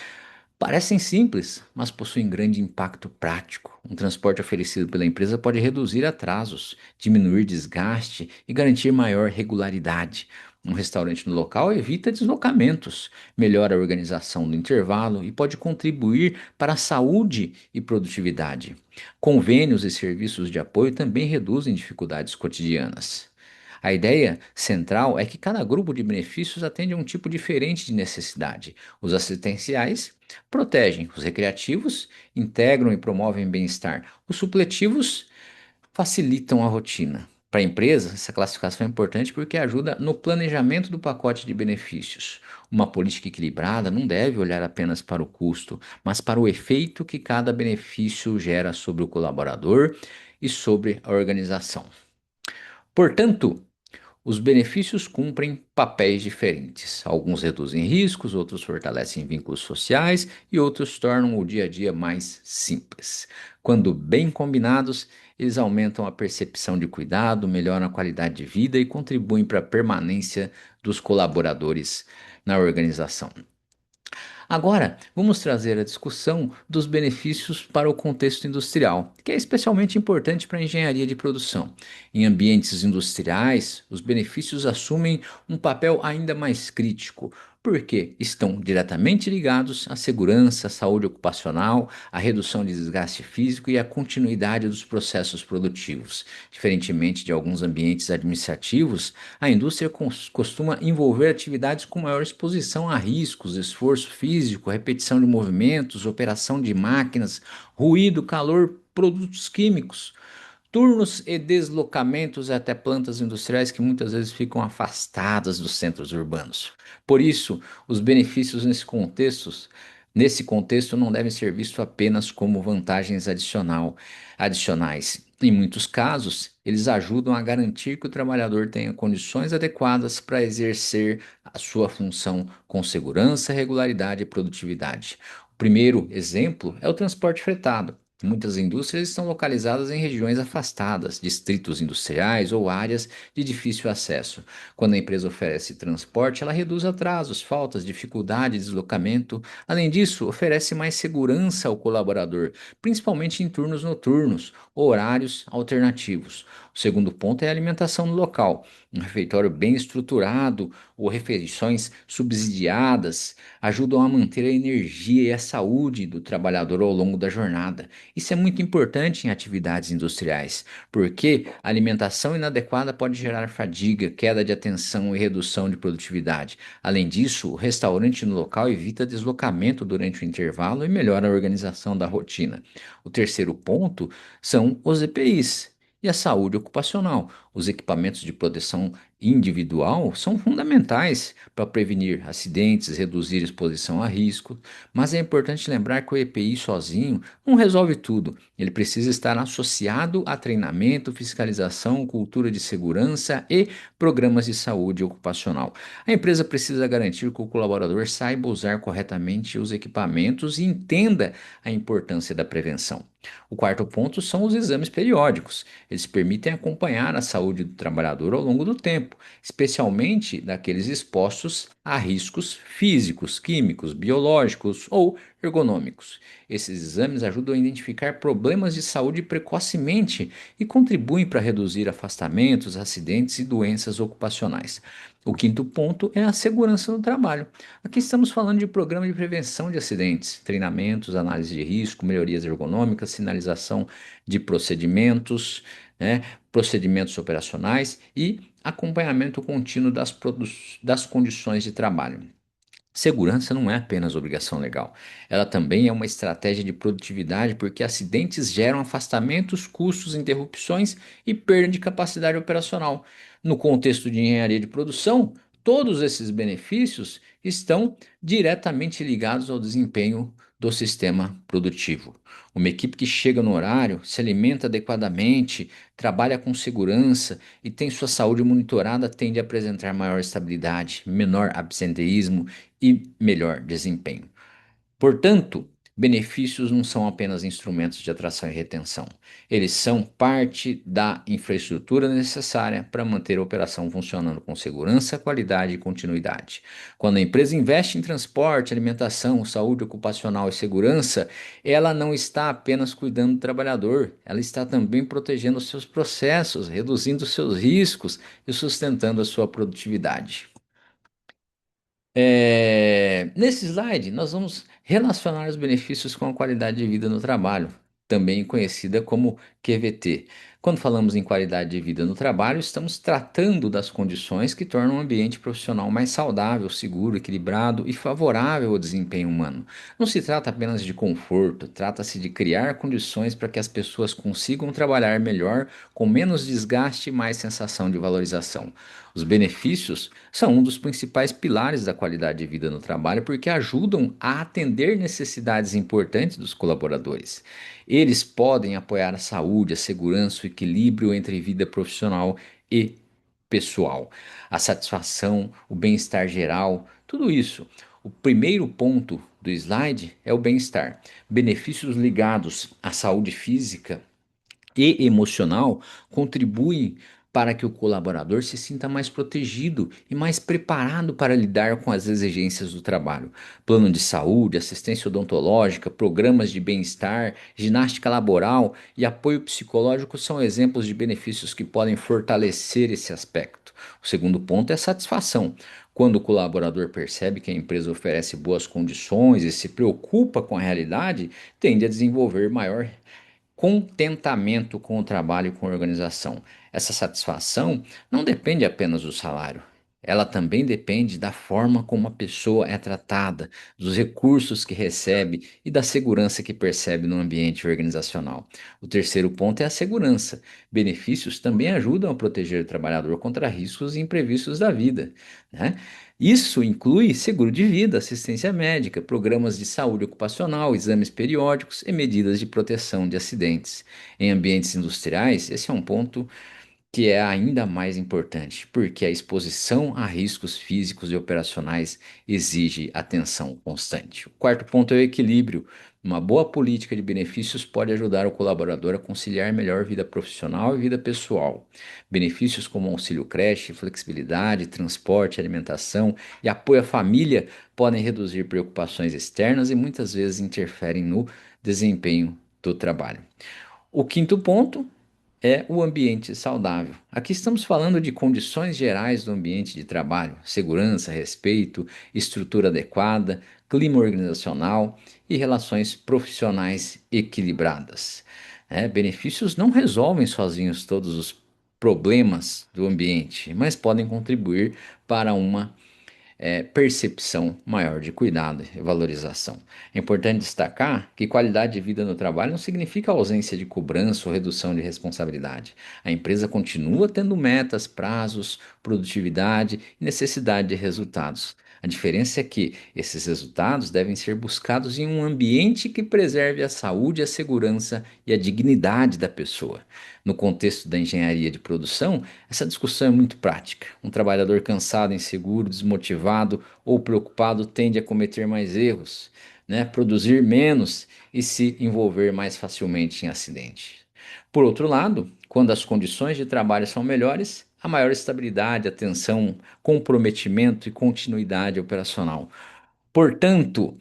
parecem simples, mas possuem grande impacto prático. Um transporte oferecido pela empresa pode reduzir atrasos, diminuir desgaste e garantir maior regularidade. Um restaurante no local evita deslocamentos, melhora a organização do intervalo e pode contribuir para a saúde e produtividade. Convênios e serviços de apoio também reduzem dificuldades cotidianas. A ideia central é que cada grupo de benefícios atende a um tipo diferente de necessidade. Os assistenciais protegem, os recreativos integram e promovem bem-estar. Os supletivos facilitam a rotina. Para a empresa, essa classificação é importante porque ajuda no planejamento do pacote de benefícios. Uma política equilibrada não deve olhar apenas para o custo, mas para o efeito que cada benefício gera sobre o colaborador e sobre a organização. Portanto, os benefícios cumprem papéis diferentes. Alguns reduzem riscos, outros fortalecem vínculos sociais e outros tornam o dia a dia mais simples. Quando bem combinados, eles aumentam a percepção de cuidado, melhoram a qualidade de vida e contribuem para a permanência dos colaboradores na organização. Agora, vamos trazer a discussão dos benefícios para o contexto industrial, que é especialmente importante para a engenharia de produção. Em ambientes industriais, os benefícios assumem um papel ainda mais crítico, porque estão diretamente ligados à segurança, à saúde ocupacional, à redução de desgaste físico e à continuidade dos processos produtivos. Diferentemente de alguns ambientes administrativos, a indústria costuma envolver atividades com maior exposição a riscos, esforço físico, repetição de movimentos, operação de máquinas, ruído, calor, produtos químicos. Turnos e deslocamentos até plantas industriais que muitas vezes ficam afastadas dos centros urbanos. Por isso, os benefícios nesse contexto não devem ser vistos apenas como vantagens adicionais. Em muitos casos, eles ajudam a garantir que o trabalhador tenha condições adequadas para exercer a sua função com segurança, regularidade e produtividade. O primeiro exemplo é o transporte fretado. Muitas indústrias estão localizadas em regiões afastadas, distritos industriais ou áreas de difícil acesso. Quando a empresa oferece transporte, ela reduz atrasos, faltas, dificuldade de deslocamento. Além disso, oferece mais segurança ao colaborador, principalmente em turnos noturnos ou horários alternativos. O segundo ponto é a alimentação no local. Um refeitório bem estruturado ou refeições subsidiadas ajudam a manter a energia e a saúde do trabalhador ao longo da jornada. Isso é muito importante em atividades industriais, porque a alimentação inadequada pode gerar fadiga, queda de atenção e redução de produtividade. Além disso, o restaurante no local evita deslocamento durante o intervalo e melhora a organização da rotina. O terceiro ponto são os EPIs. E a saúde ocupacional. Os equipamentos de proteção individual são fundamentais para prevenir acidentes, reduzir exposição a risco, mas é importante lembrar que o EPI sozinho não resolve tudo. Ele precisa estar associado a treinamento, fiscalização, cultura de segurança e programas de saúde ocupacional. A empresa precisa garantir que o colaborador saiba usar corretamente os equipamentos e entenda a importância da prevenção. O quarto ponto são os exames periódicos. Eles permitem acompanhar a saúde do trabalhador ao longo do tempo, especialmente daqueles expostos a riscos físicos, químicos, biológicos ou ergonômicos. Esses exames ajudam a identificar problemas de saúde precocemente e contribuem para reduzir afastamentos, acidentes e doenças ocupacionais. O quinto ponto é a segurança no trabalho. Aqui estamos falando de programa de prevenção de acidentes, treinamentos, análise de risco, melhorias ergonômicas, sinalização de procedimentos, né, procedimentos operacionais e acompanhamento contínuo das condições de trabalho. Segurança não é apenas obrigação legal, ela também é uma estratégia de produtividade porque acidentes geram afastamentos, custos, interrupções e perda de capacidade operacional. No contexto de engenharia de produção, todos esses benefícios estão diretamente ligados ao desempenho do sistema produtivo. Uma equipe que chega no horário, se alimenta adequadamente, trabalha com segurança e tem sua saúde monitorada tende a apresentar maior estabilidade, menor absenteísmo e melhor desempenho. Portanto, benefícios não são apenas instrumentos de atração e retenção. Eles são parte da infraestrutura necessária para manter a operação funcionando com segurança, qualidade e continuidade. Quando a empresa investe em transporte, alimentação, saúde ocupacional e segurança, ela não está apenas cuidando do trabalhador, ela está também protegendo os seus processos, reduzindo os seus riscos e sustentando a sua produtividade. Nesse slide, nós vamos relacionar os benefícios com a qualidade de vida no trabalho, também conhecida como QVT. Quando falamos em qualidade de vida no trabalho, estamos tratando das condições que tornam o ambiente profissional mais saudável, seguro, equilibrado e favorável ao desempenho humano. Não se trata apenas de conforto, trata-se de criar condições para que as pessoas consigam trabalhar melhor, com menos desgaste e mais sensação de valorização. Os benefícios são um dos principais pilares da qualidade de vida no trabalho porque ajudam a atender necessidades importantes dos colaboradores. Eles podem apoiar a saúde, a segurança, o equilíbrio entre vida profissional e pessoal, a satisfação, o bem-estar geral, tudo isso. O primeiro ponto do slide é o bem-estar. Benefícios ligados à saúde física e emocional contribuem para que o colaborador se sinta mais protegido e mais preparado para lidar com as exigências do trabalho. Plano de saúde, assistência odontológica, programas de bem-estar, ginástica laboral e apoio psicológico são exemplos de benefícios que podem fortalecer esse aspecto. O segundo ponto é a satisfação. Quando o colaborador percebe que a empresa oferece boas condições e se preocupa com a realidade, tende a desenvolver maior contentamento com o trabalho e com a organização. Essa satisfação não depende apenas do salário. Ela também depende da forma como a pessoa é tratada, dos recursos que recebe e da segurança que percebe no ambiente organizacional. O terceiro ponto é a segurança. Benefícios também ajudam a proteger o trabalhador contra riscos imprevistos da vida, né? Isso inclui seguro de vida, assistência médica, programas de saúde ocupacional, exames periódicos e medidas de proteção de acidentes. Em ambientes industriais, esse é um ponto que é ainda mais importante, porque a exposição a riscos físicos e operacionais exige atenção constante. O quarto ponto é o equilíbrio. Uma boa política de benefícios pode ajudar o colaborador a conciliar melhor vida profissional e vida pessoal. Benefícios como auxílio creche, flexibilidade, transporte, alimentação e apoio à família podem reduzir preocupações externas e muitas vezes interferem no desempenho do trabalho. O quinto ponto é o ambiente saudável. Aqui estamos falando de condições gerais do ambiente de trabalho, segurança, respeito, estrutura adequada, clima organizacional e relações profissionais equilibradas. Benefícios não resolvem sozinhos todos os problemas do ambiente, mas podem contribuir para uma percepção maior de cuidado e valorização. É importante destacar que qualidade de vida no trabalho não significa ausência de cobrança ou redução de responsabilidade. A empresa continua tendo metas, prazos, produtividade e necessidade de resultados. A diferença é que esses resultados devem ser buscados em um ambiente que preserve a saúde, a segurança e a dignidade da pessoa. No contexto da engenharia de produção, essa discussão é muito prática. Um trabalhador cansado, inseguro, desmotivado ou preocupado tende a cometer mais erros, né? Produzir menos e se envolver mais facilmente em acidente. Por outro lado, quando as condições de trabalho são melhores, há maior estabilidade, atenção, comprometimento e continuidade operacional. Portanto,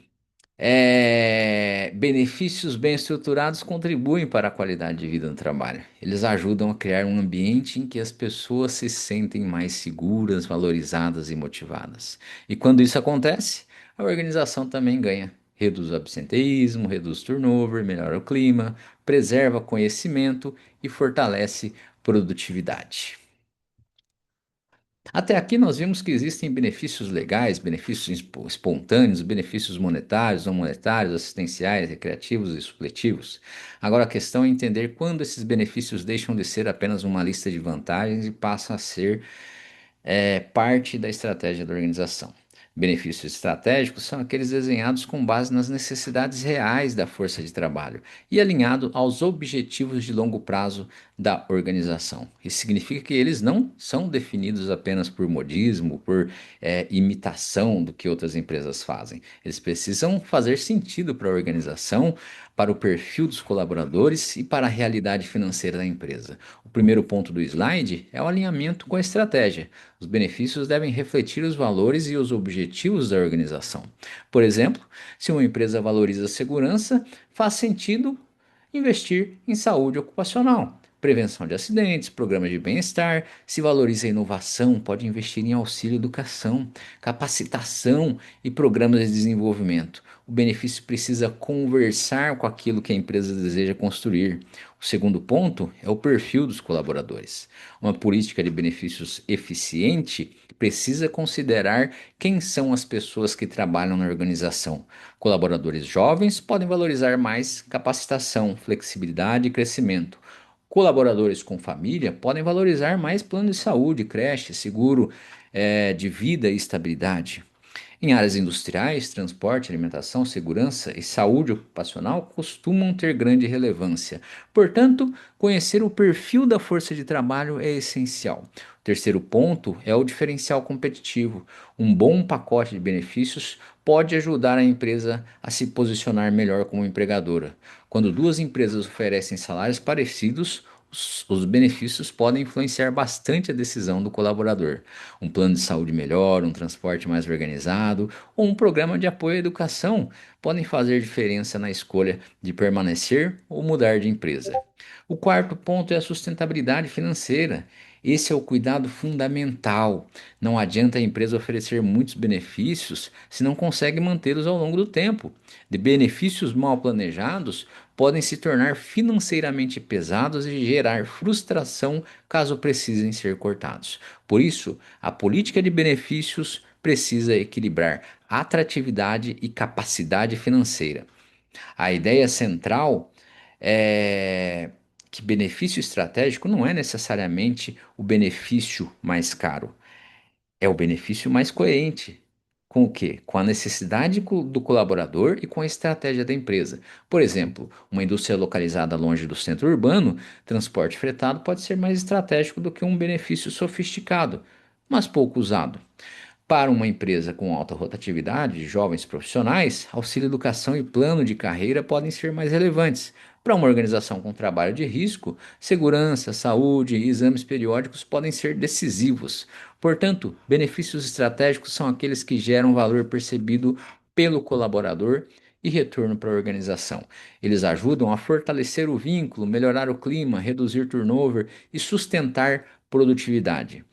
benefícios bem estruturados contribuem para a qualidade de vida no trabalho. Eles ajudam a criar um ambiente em que as pessoas se sentem mais seguras, valorizadas e motivadas. E quando isso acontece, a organização também ganha. Reduz o absenteísmo, reduz o turnover, melhora o clima, preserva conhecimento e fortalece produtividade. Até aqui nós vimos que existem benefícios legais, benefícios espontâneos, benefícios monetários, não monetários, assistenciais, recreativos e supletivos. Agora a questão é entender quando esses benefícios deixam de ser apenas uma lista de vantagens e passam a ser parte da estratégia da organização. Benefícios estratégicos são aqueles desenhados com base nas necessidades reais da força de trabalho e alinhado aos objetivos de longo prazo da organização. Isso significa que eles não são definidos apenas por modismo, por imitação do que outras empresas fazem. Eles precisam fazer sentido para a organização, para o perfil dos colaboradores e para a realidade financeira da empresa. O primeiro ponto do slide é o alinhamento com a estratégia. Os benefícios devem refletir os valores e os objetivos da organização. Por exemplo, se uma empresa valoriza a segurança, faz sentido investir em saúde ocupacional, prevenção de acidentes, programas de bem-estar. Se valoriza a inovação, pode investir em auxílio educação, capacitação e programas de desenvolvimento. O benefício precisa conversar com aquilo que a empresa deseja construir. O segundo ponto é o perfil dos colaboradores. Uma política de benefícios eficiente precisa considerar quem são as pessoas que trabalham na organização. Colaboradores jovens podem valorizar mais capacitação, flexibilidade e crescimento. Colaboradores com família podem valorizar mais plano de saúde, creche, seguro, de vida e estabilidade. Em áreas industriais, transporte, alimentação, segurança e saúde ocupacional costumam ter grande relevância. Portanto, conhecer o perfil da força de trabalho é essencial. O terceiro ponto é o diferencial competitivo. Um bom pacote de benefícios pode ajudar a empresa a se posicionar melhor como empregadora. Quando duas empresas oferecem salários parecidos, os benefícios podem influenciar bastante a decisão do colaborador. Um plano de saúde melhor, um transporte mais organizado ou um programa de apoio à educação podem fazer diferença na escolha de permanecer ou mudar de empresa. O quarto ponto é a sustentabilidade financeira. Esse é o cuidado fundamental. Não adianta a empresa oferecer muitos benefícios se não consegue mantê-los ao longo do tempo. De benefícios mal planejados podem se tornar financeiramente pesados e gerar frustração caso precisem ser cortados. Por isso, a política de benefícios precisa equilibrar atratividade e capacidade financeira. A ideia central é que benefício estratégico não é necessariamente o benefício mais caro, é o benefício mais coerente. Com o quê? Com a necessidade do colaborador e com a estratégia da empresa. Por exemplo, uma indústria localizada longe do centro urbano, transporte fretado pode ser mais estratégico do que um benefício sofisticado, mas pouco usado. Para uma empresa com alta rotatividade de jovens profissionais, auxílio educação e plano de carreira podem ser mais relevantes. Para uma organização com trabalho de risco, segurança, saúde e exames periódicos podem ser decisivos. Portanto, benefícios estratégicos são aqueles que geram valor percebido pelo colaborador e retorno para a organização. Eles ajudam a fortalecer o vínculo, melhorar o clima, reduzir turnover e sustentar produtividade.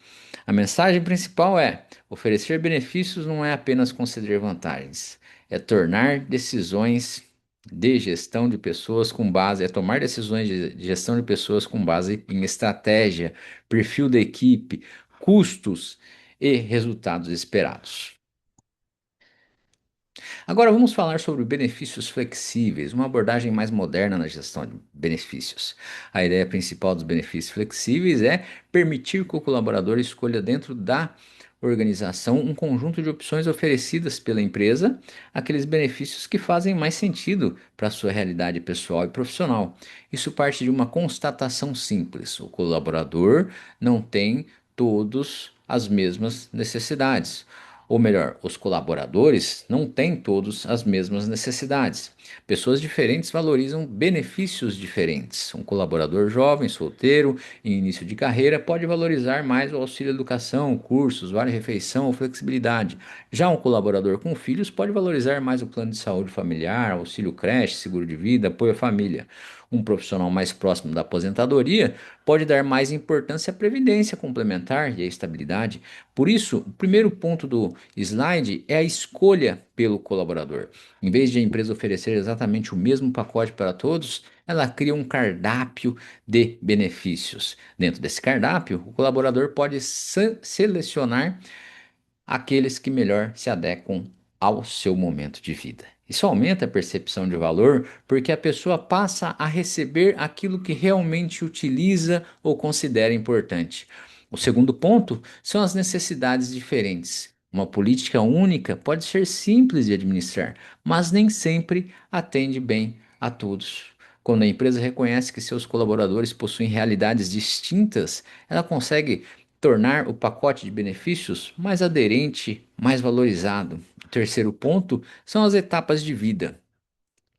A mensagem principal é: oferecer benefícios não é apenas conceder vantagens, é tornar decisões de gestão de pessoas com base, é tomar decisões de gestão de pessoas com base em estratégia, perfil da equipe, custos e resultados esperados. Agora vamos falar sobre benefícios flexíveis, uma abordagem mais moderna na gestão de benefícios. A ideia principal dos benefícios flexíveis é permitir que o colaborador escolha dentro da organização um conjunto de opções oferecidas pela empresa, aqueles benefícios que fazem mais sentido para a sua realidade pessoal e profissional. Isso parte de uma constatação simples: o colaborador não tem todos as mesmas necessidades. Ou melhor, os colaboradores não têm todos as mesmas necessidades. Pessoas diferentes valorizam benefícios diferentes. Um colaborador jovem, solteiro, em início de carreira, pode valorizar mais o auxílio educação, cursos, vale-refeição ou flexibilidade. Já um colaborador com filhos pode valorizar mais o plano de saúde familiar, auxílio creche, seguro de vida, apoio à família. Um profissional mais próximo da aposentadoria pode dar mais importância à previdência complementar e à estabilidade. Por isso, o primeiro ponto do slide é a escolha pelo colaborador. Em vez de a empresa oferecer exatamente o mesmo pacote para todos, ela cria um cardápio de benefícios. Dentro desse cardápio, o colaborador pode selecionar aqueles que melhor se adequam ao seu momento de vida. Isso aumenta a percepção de valor porque a pessoa passa a receber aquilo que realmente utiliza ou considera importante. O segundo ponto são as necessidades diferentes. Uma política única pode ser simples de administrar, mas nem sempre atende bem a todos. Quando a empresa reconhece que seus colaboradores possuem realidades distintas, ela consegue tornar o pacote de benefícios mais aderente, mais valorizado. O terceiro ponto são as etapas de vida.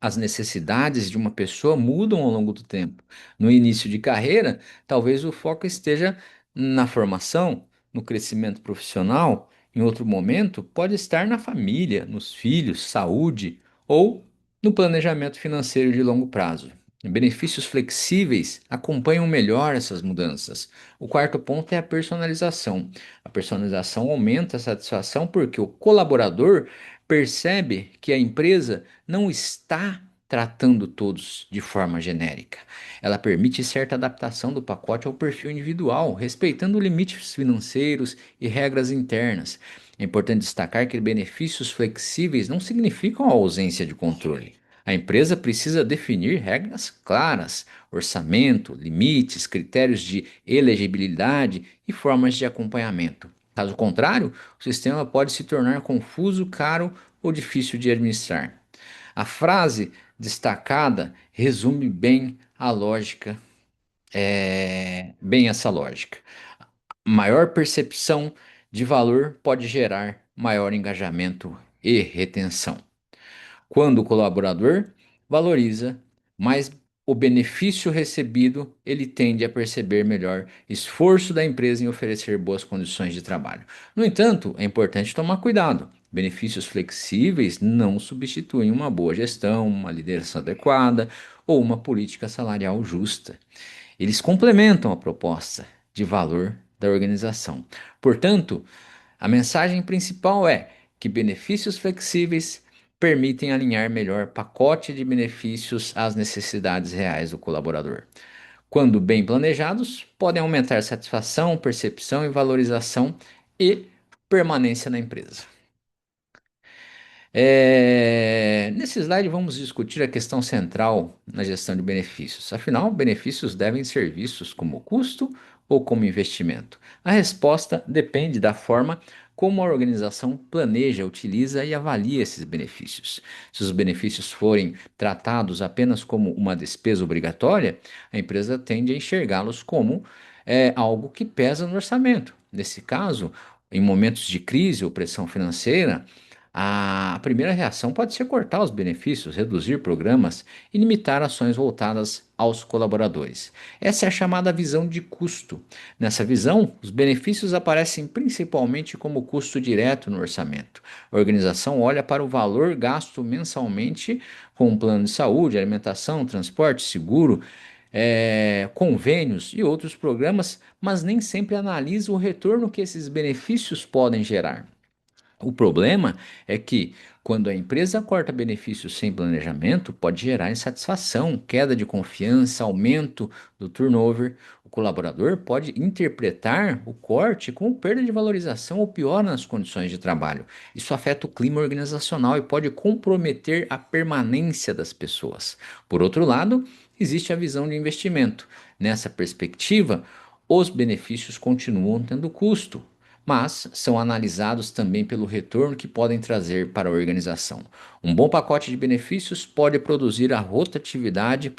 As necessidades de uma pessoa mudam ao longo do tempo. No início de carreira, talvez o foco esteja na formação, no crescimento profissional. Em outro momento, pode estar na família, nos filhos, saúde ou no planejamento financeiro de longo prazo. Benefícios flexíveis acompanham melhor essas mudanças. O quarto ponto é a personalização. A personalização aumenta a satisfação porque o colaborador percebe que a empresa não está tratando todos de forma genérica. Ela permite certa adaptação do pacote ao perfil individual, respeitando limites financeiros e regras internas. É importante destacar que benefícios flexíveis não significam a ausência de controle. A empresa precisa definir regras claras, orçamento, limites, critérios de elegibilidade e formas de acompanhamento. Caso contrário, o sistema pode se tornar confuso, caro ou difícil de administrar. A frase destacada resume bem a lógica, bem essa lógica. Maior percepção de valor pode gerar maior engajamento e retenção. Quando o colaborador valoriza mais o benefício recebido, ele tende a perceber melhor esforço da empresa em oferecer boas condições de trabalho. No entanto, é importante tomar cuidado. Benefícios flexíveis não substituem uma boa gestão, uma liderança adequada ou uma política salarial justa. Eles complementam a proposta de valor da organização. Portanto, a mensagem principal é que benefícios flexíveis permitem alinhar melhor pacote de benefícios às necessidades reais do colaborador. Quando bem planejados, podem aumentar satisfação, percepção e valorização e permanência na empresa. Nesse slide, vamos discutir a questão central na gestão de benefícios. Afinal, benefícios devem ser vistos como custo ou como investimento? A resposta depende da forma como a organização planeja, utiliza e avalia esses benefícios. Se os benefícios forem tratados apenas como uma despesa obrigatória, a empresa tende a enxergá-los como algo que pesa no orçamento. Nesse caso, em momentos de crise ou pressão financeira, a primeira reação pode ser cortar os benefícios, reduzir programas e limitar ações voltadas aos colaboradores. Essa é a chamada visão de custo. Nessa visão, os benefícios aparecem principalmente como custo direto no orçamento. A organização olha para o valor gasto mensalmente com um plano de saúde, alimentação, transporte, seguro, convênios e outros programas, mas nem sempre analisa o retorno que esses benefícios podem gerar. O problema é que, quando a empresa corta benefícios sem planejamento, pode gerar insatisfação, queda de confiança, aumento do turnover. O colaborador pode interpretar o corte como perda de valorização ou pior nas condições de trabalho. Isso afeta o clima organizacional e pode comprometer a permanência das pessoas. Por outro lado, existe a visão de investimento. Nessa perspectiva, os benefícios continuam tendo custo, mas são analisados também pelo retorno que podem trazer para a organização. Um bom pacote de benefícios pode reduzir a rotatividade,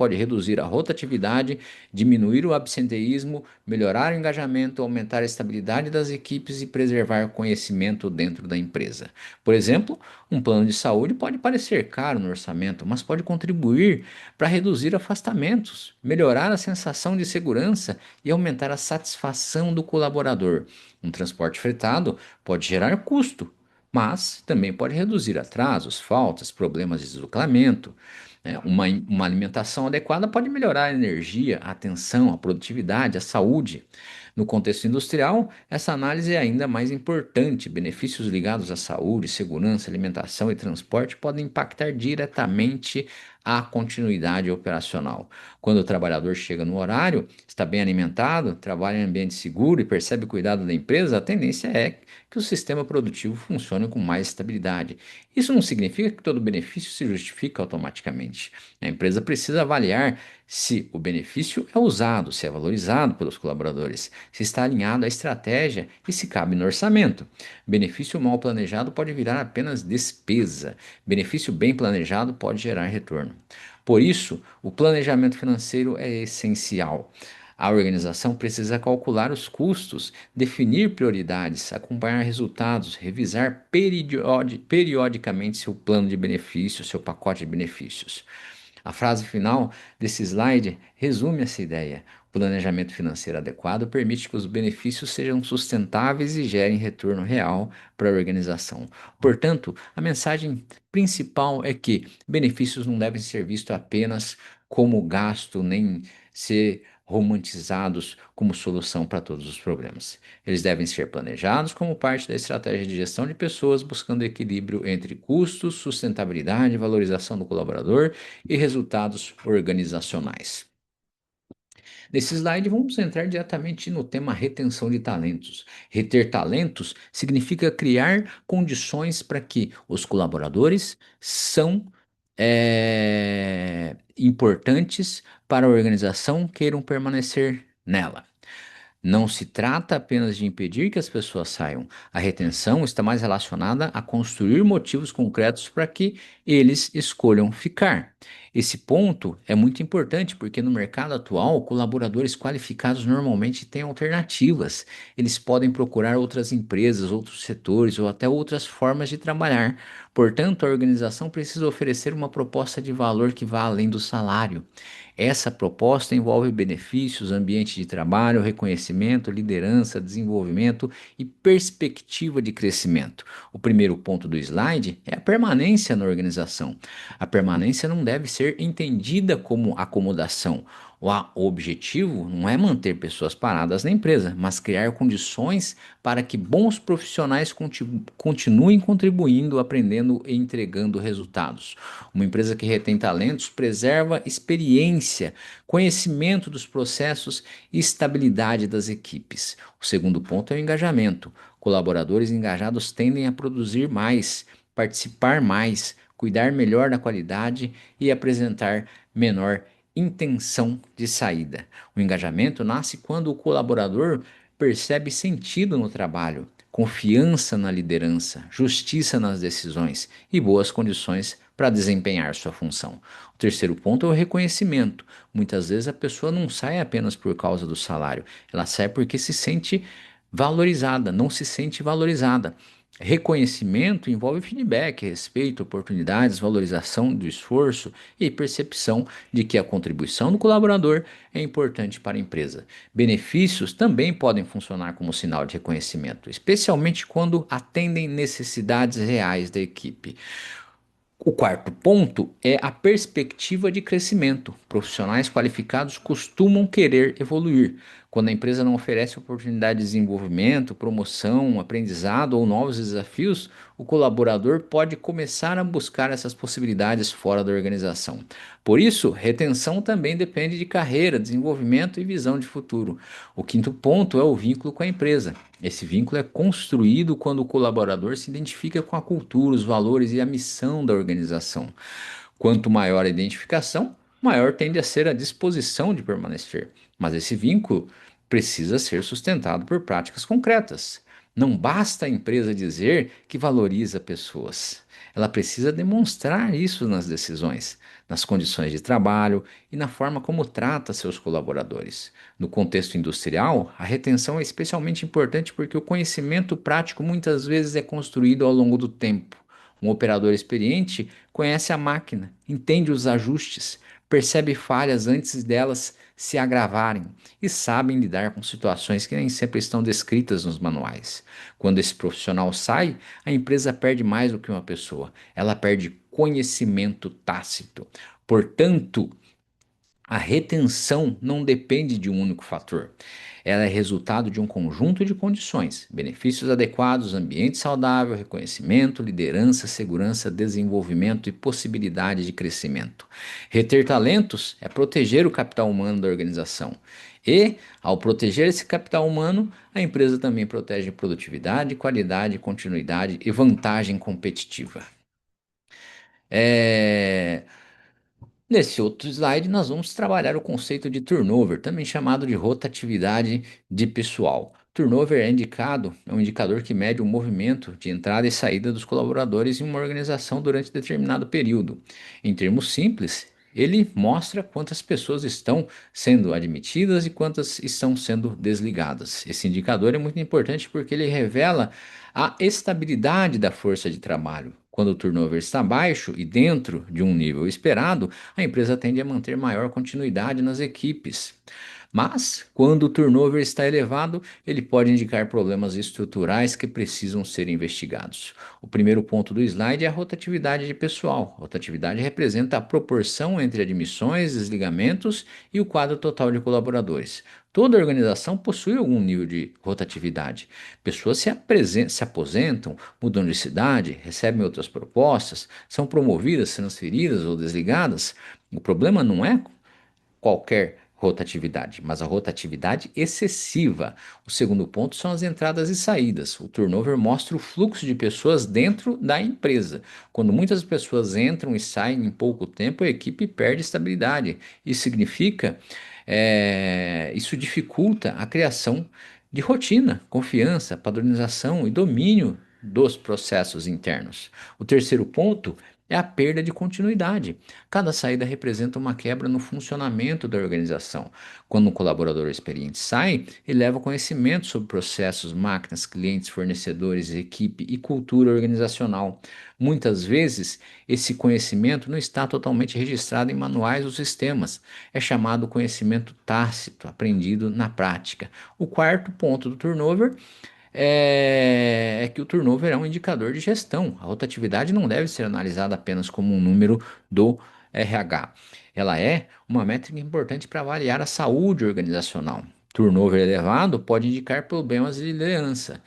diminuir o absenteísmo, melhorar o engajamento, aumentar a estabilidade das equipes e preservar conhecimento dentro da empresa. Por exemplo, um plano de saúde pode parecer caro no orçamento, mas pode contribuir para reduzir afastamentos, melhorar a sensação de segurança e aumentar a satisfação do colaborador. Um transporte fretado pode gerar custo, mas também pode reduzir atrasos, faltas, problemas de deslocamento. Uma alimentação adequada pode melhorar a energia, a atenção, a produtividade, a saúde. No contexto industrial, essa análise é ainda mais importante. Benefícios ligados à saúde, segurança, alimentação e transporte podem impactar diretamente a continuidade operacional. Quando o trabalhador chega no horário, está bem alimentado, trabalha em ambiente seguro e percebe o cuidado da empresa, a tendência é que o sistema produtivo funcione com mais estabilidade. Isso não significa que todo benefício se justifica automaticamente. A empresa precisa avaliar se o benefício é usado, se é valorizado pelos colaboradores, se está alinhado à estratégia e se cabe no orçamento. Benefício mal planejado pode virar apenas despesa. Benefício bem planejado pode gerar retorno. Por isso, o planejamento financeiro é essencial. A organização precisa calcular os custos, definir prioridades, acompanhar resultados, revisar periodicamente seu plano de benefícios, seu pacote de benefícios. A frase final desse slide resume essa ideia. O planejamento financeiro adequado permite que os benefícios sejam sustentáveis e gerem retorno real para a organização. Portanto, a mensagem principal é que benefícios não devem ser vistos apenas como gasto, nem ser romantizados como solução para todos os problemas. Eles devem ser planejados como parte da estratégia de gestão de pessoas, buscando equilíbrio entre custos, sustentabilidade, valorização do colaborador e resultados organizacionais. Nesse slide, vamos entrar diretamente no tema retenção de talentos. Reter talentos significa criar condições para que os colaboradores são importantes para a organização queiram permanecer nela. Não se trata apenas de impedir que as pessoas saiam. A retenção está mais relacionada a construir motivos concretos para que eles escolham ficar. Esse ponto é muito importante porque no mercado atual, colaboradores qualificados normalmente têm alternativas. Eles podem procurar outras empresas, outros setores ou até outras formas de trabalhar. Portanto, a organização precisa oferecer uma proposta de valor que vá além do salário. Essa proposta envolve benefícios, ambiente de trabalho, reconhecimento, liderança, desenvolvimento e perspectiva de crescimento. O primeiro ponto do slide é a permanência na organização. A permanência não deve ser entendida como acomodação. O objetivo não é manter pessoas paradas na empresa, mas criar condições para que bons profissionais continuem contribuindo, aprendendo e entregando resultados. Uma empresa que retém talentos preserva experiência, conhecimento dos processos e estabilidade das equipes. O segundo ponto é o engajamento. Colaboradores engajados tendem a produzir mais, participar mais, cuidar melhor da qualidade e apresentar menor intenção de saída. O engajamento nasce quando o colaborador percebe sentido no trabalho, confiança na liderança, justiça nas decisões e boas condições para desempenhar sua função. O terceiro ponto é o reconhecimento. Muitas vezes a pessoa não sai apenas por causa do salário, ela sai porque se sente valorizada, não se sente valorizada. Reconhecimento envolve feedback, respeito, oportunidades, valorização do esforço e percepção de que a contribuição do colaborador é importante para a empresa. Benefícios também podem funcionar como sinal de reconhecimento, especialmente quando atendem necessidades reais da equipe. O quarto ponto é a perspectiva de crescimento. Profissionais qualificados costumam querer evoluir. Quando a empresa não oferece oportunidade de desenvolvimento, promoção, aprendizado ou novos desafios, o colaborador pode começar a buscar essas possibilidades fora da organização. Por isso, retenção também depende de carreira, desenvolvimento e visão de futuro. O quinto ponto é o vínculo com a empresa. Esse vínculo é construído quando o colaborador se identifica com a cultura, os valores e a missão da organização. Quanto maior a identificação, maior tende a ser a disposição de permanecer. Mas esse vínculo precisa ser sustentado por práticas concretas. Não basta a empresa dizer que valoriza pessoas. Ela precisa demonstrar isso nas decisões, nas condições de trabalho e na forma como trata seus colaboradores. No contexto industrial, a retenção é especialmente importante porque o conhecimento prático muitas vezes é construído ao longo do tempo. Um operador experiente conhece a máquina, entende os ajustes, percebe falhas antes delas se agravarem e sabe lidar com situações que nem sempre estão descritas nos manuais. Quando esse profissional sai, a empresa perde mais do que uma pessoa, ela perde conhecimento tácito. Portanto, a retenção não depende de um único fator. Ela é resultado de um conjunto de condições: benefícios adequados, ambiente saudável, reconhecimento, liderança, segurança, desenvolvimento e possibilidade de crescimento. Reter talentos é proteger o capital humano da organização. E, ao proteger esse capital humano, a empresa também protege produtividade, qualidade, continuidade e vantagem competitiva. É, Nesse outro slide, nós vamos trabalhar o conceito de turnover, também chamado de rotatividade de pessoal. Turnover é um indicador que mede o movimento de entrada e saída dos colaboradores em uma organização durante determinado período. Em termos simples, ele mostra quantas pessoas estão sendo admitidas e quantas estão sendo desligadas. Esse indicador é muito importante porque ele revela a estabilidade da força de trabalho. Quando o turnover está baixo e dentro de um nível esperado, a empresa tende a manter maior continuidade nas equipes. Mas, quando o turnover está elevado, ele pode indicar problemas estruturais que precisam ser investigados. O primeiro ponto do slide é a rotatividade de pessoal. A rotatividade representa a proporção entre admissões, desligamentos e o quadro total de colaboradores. Toda organização possui algum nível de rotatividade. Pessoas se aposentam, mudam de cidade, recebem outras propostas, são promovidas, transferidas ou desligadas. O problema não é qualquer rotatividade, mas a rotatividade excessiva. O segundo ponto são as entradas e saídas. O turnover mostra o fluxo de pessoas dentro da empresa. Quando muitas pessoas entram e saem em pouco tempo, a equipe perde estabilidade. Isso significa, isso dificulta a criação de rotina, confiança, padronização e domínio dos processos internos. O terceiro ponto é a perda de continuidade. Cada saída representa uma quebra no funcionamento da organização. Quando um colaborador experiente sai, ele leva conhecimento sobre processos, máquinas, clientes, fornecedores, equipe e cultura organizacional. Muitas vezes, esse conhecimento não está totalmente registrado em manuais ou sistemas. É chamado conhecimento tácito, aprendido na prática. O quarto ponto do turnover é que o turnover é um indicador de gestão. A rotatividade não deve ser analisada apenas como um número do RH. Ela é uma métrica importante para avaliar a saúde organizacional. Turnover elevado pode indicar problemas de liderança,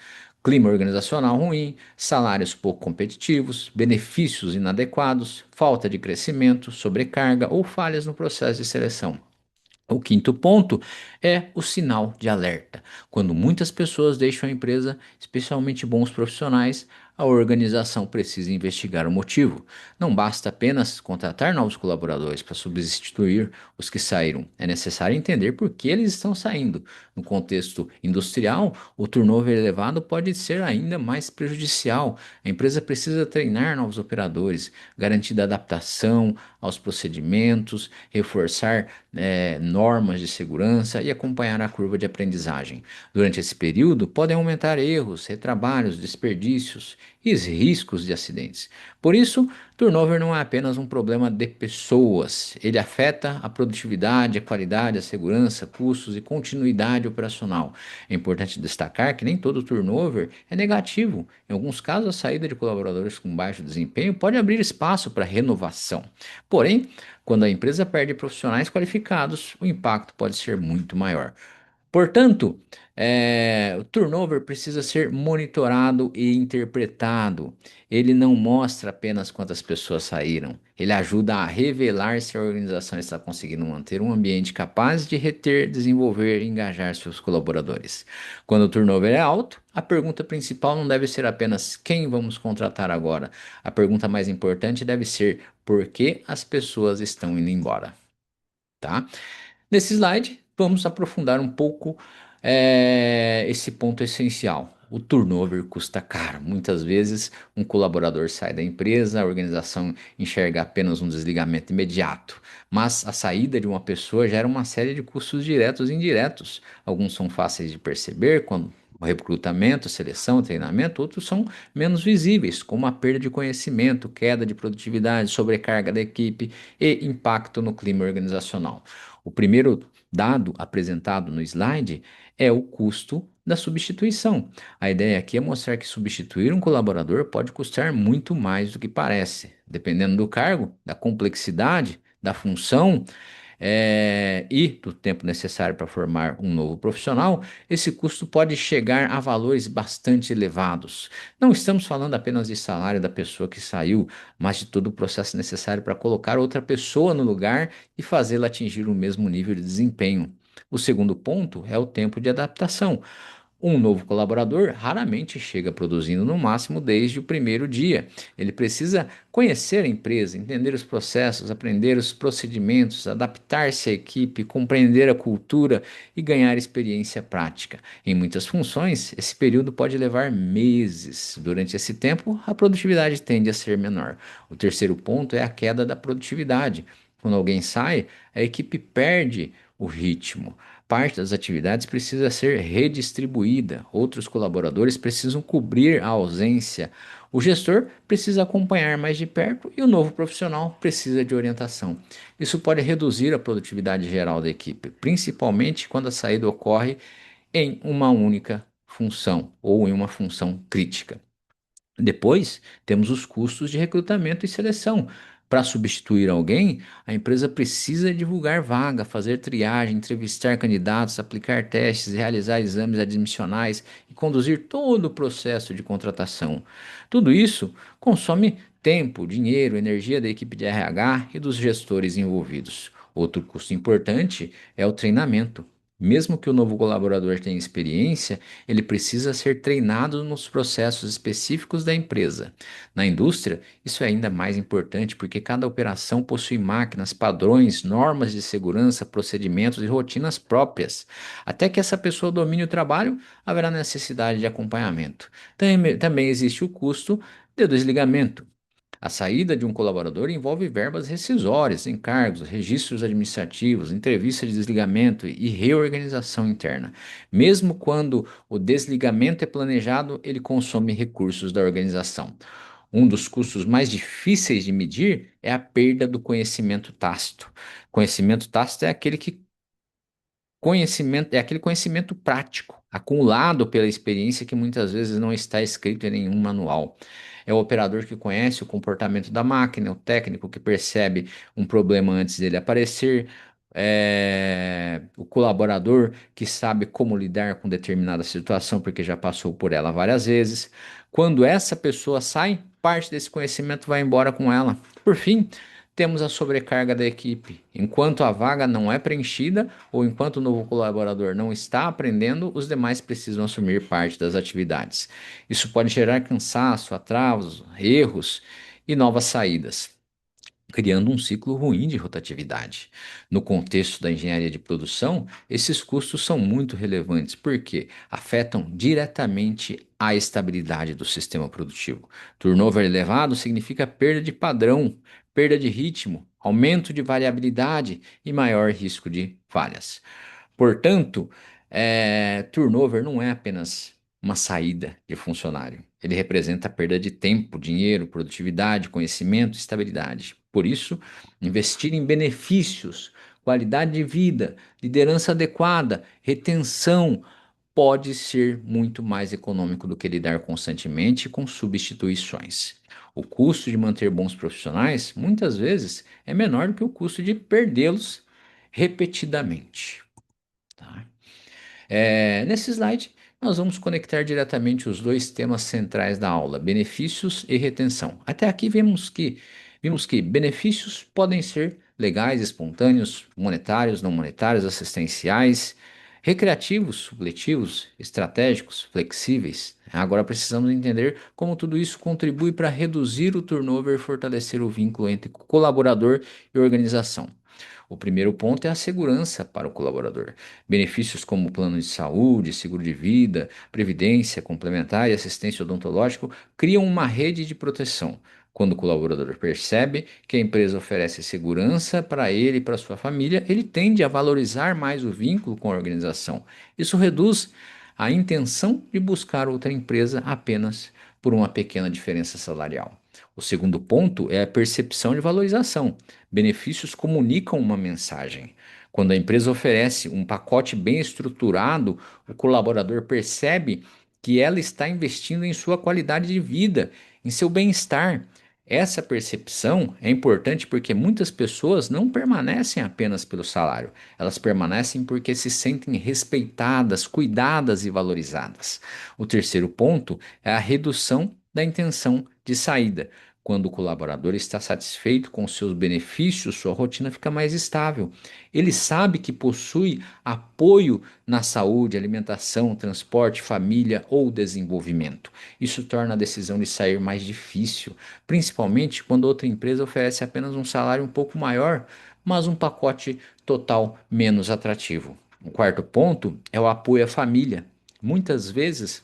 clima organizacional ruim, salários pouco competitivos, benefícios inadequados, falta de crescimento, sobrecarga ou falhas no processo de seleção. O quinto ponto é o sinal de alerta. Quando muitas pessoas deixam a empresa, especialmente bons profissionais, a organização precisa investigar o motivo. Não basta apenas contratar novos colaboradores para substituir os que saíram. É necessário entender por que eles estão saindo. No contexto industrial, o turnover elevado pode ser ainda mais prejudicial. A empresa precisa treinar novos operadores, garantir adaptação aos procedimentos, reforçar normas de segurança e acompanhar a curva de aprendizagem. Durante esse período, podem aumentar erros, retrabalhos, desperdícios e riscos de acidentes. Por isso, turnover não é apenas um problema de pessoas, ele afeta a produtividade, a qualidade, a segurança, custos e continuidade operacional. É importante destacar que nem todo turnover é negativo. Em alguns casos, a saída de colaboradores com baixo desempenho pode abrir espaço para renovação. Porém, quando a empresa perde profissionais qualificados, o impacto pode ser muito maior. Portanto, o turnover precisa ser monitorado e interpretado. Ele não mostra apenas quantas pessoas saíram, ele ajuda a revelar se a organização está conseguindo manter um ambiente capaz de reter, desenvolver e engajar seus colaboradores. Quando o turnover é alto, a pergunta principal não deve ser apenas quem vamos contratar agora. A pergunta mais importante deve ser por que as pessoas estão indo embora, tá? Nesse slide, vamos aprofundar um pouco esse ponto essencial. O turnover custa caro. Muitas vezes, um colaborador sai da empresa, a organização enxerga apenas um desligamento imediato, mas a saída de uma pessoa gera uma série de custos diretos e indiretos. Alguns são fáceis de perceber, quando o recrutamento, seleção, treinamento, outros são menos visíveis, como a perda de conhecimento, queda de produtividade, sobrecarga da equipe e impacto no clima organizacional. O primeiro dado apresentado no slide é o custo da substituição. A ideia aqui é mostrar que substituir um colaborador pode custar muito mais do que parece. Dependendo do cargo, da complexidade, da função, e do tempo necessário para formar um novo profissional, esse custo pode chegar a valores bastante elevados. Não estamos falando apenas de salário da pessoa que saiu, mas de todo o processo necessário para colocar outra pessoa no lugar e fazê-la atingir o mesmo nível de desempenho. O segundo ponto é o tempo de adaptação. Um novo colaborador raramente chega produzindo no máximo desde o primeiro dia. Ele precisa conhecer a empresa, entender os processos, aprender os procedimentos, adaptar-se à equipe, compreender a cultura e ganhar experiência prática. Em muitas funções, esse período pode levar meses. Durante esse tempo, a produtividade tende a ser menor. O terceiro ponto é a queda da produtividade. Quando alguém sai, a equipe perde o ritmo. Parte das atividades precisa ser redistribuída, outros colaboradores precisam cobrir a ausência. O gestor precisa acompanhar mais de perto e o novo profissional precisa de orientação. Isso pode reduzir a produtividade geral da equipe, principalmente quando a saída ocorre em uma única função ou em uma função crítica. Depois, temos os custos de recrutamento e seleção. Para substituir alguém, a empresa precisa divulgar vaga, fazer triagem, entrevistar candidatos, aplicar testes, realizar exames admissionais e conduzir todo o processo de contratação. Tudo isso consome tempo, dinheiro, energia da equipe de RH e dos gestores envolvidos. Outro custo importante é o treinamento. Mesmo que o novo colaborador tenha experiência, ele precisa ser treinado nos processos específicos da empresa. Na indústria, isso é ainda mais importante porque cada operação possui máquinas, padrões, normas de segurança, procedimentos e rotinas próprias. Até que essa pessoa domine o trabalho, haverá necessidade de acompanhamento. Também existe o custo de desligamento. A saída de um colaborador envolve verbas rescisórias, encargos, registros administrativos, entrevista de desligamento e reorganização interna. Mesmo quando o desligamento é planejado, ele consome recursos da organização. Um dos custos mais difíceis de medir é a perda do conhecimento tácito. Conhecimento tácito é aquele conhecimento prático, acumulado pela experiência que muitas vezes não está escrito em nenhum manual. É o operador que conhece o comportamento da máquina, o técnico que percebe um problema antes dele aparecer, é o colaborador que sabe como lidar com determinada situação porque já passou por ela várias vezes. Quando essa pessoa sai, parte desse conhecimento vai embora com ela. Por fim, temos a sobrecarga da equipe. Enquanto a vaga não é preenchida ou enquanto o novo colaborador não está aprendendo, os demais precisam assumir parte das atividades. Isso pode gerar cansaço, atrasos, erros e novas saídas, criando um ciclo ruim de rotatividade. No contexto da engenharia de produção, esses custos são muito relevantes porque afetam diretamente a estabilidade do sistema produtivo. Turnover elevado significa perda de padrão, perda de ritmo, aumento de variabilidade e maior risco de falhas. Portanto, turnover não é apenas uma saída de funcionário. Ele representa a perda de tempo, dinheiro, produtividade, conhecimento, estabilidade. Por isso, investir em benefícios, qualidade de vida, liderança adequada, retenção, pode ser muito mais econômico do que lidar constantemente com substituições. O custo de manter bons profissionais, muitas vezes, é menor do que o custo de perdê-los repetidamente. Tá? Nesse slide, nós vamos conectar diretamente os dois temas centrais da aula, benefícios e retenção. Até aqui vimos que benefícios podem ser legais, espontâneos, monetários, não monetários, assistenciais, recreativos, supletivos, estratégicos, flexíveis. Agora precisamos entender como tudo isso contribui para reduzir o turnover e fortalecer o vínculo entre colaborador e organização. O primeiro ponto é a segurança para o colaborador. Benefícios como plano de saúde, seguro de vida, previdência complementar e assistência odontológica criam uma rede de proteção. Quando o colaborador percebe que a empresa oferece segurança para ele e para sua família, ele tende a valorizar mais o vínculo com a organização. Isso reduz a intenção de buscar outra empresa apenas por uma pequena diferença salarial. O segundo ponto é a percepção de valorização. Benefícios comunicam uma mensagem. Quando a empresa oferece um pacote bem estruturado, o colaborador percebe que ela está investindo em sua qualidade de vida, em seu bem-estar. Essa percepção é importante porque muitas pessoas não permanecem apenas pelo salário, elas permanecem porque se sentem respeitadas, cuidadas e valorizadas. O terceiro ponto é a redução da intenção de saída. Quando o colaborador está satisfeito com seus benefícios, sua rotina fica mais estável. Ele sabe que possui apoio na saúde, alimentação, transporte, família ou desenvolvimento. Isso torna a decisão de sair mais difícil, principalmente quando outra empresa oferece apenas um salário um pouco maior, mas um pacote total menos atrativo. O quarto ponto é o apoio à família. Muitas vezes,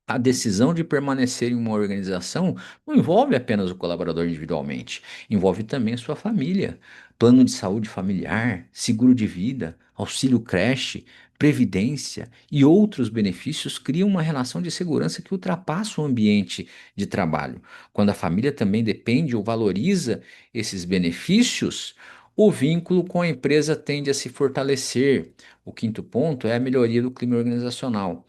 a decisão de permanecer em uma organização não envolve apenas o colaborador individualmente, envolve também a sua família. Plano de saúde familiar, seguro de vida, auxílio creche, previdência e outros benefícios criam uma relação de segurança que ultrapassa o ambiente de trabalho. Quando a família também depende ou valoriza esses benefícios, o vínculo com a empresa tende a se fortalecer. O quinto ponto é a melhoria do clima organizacional.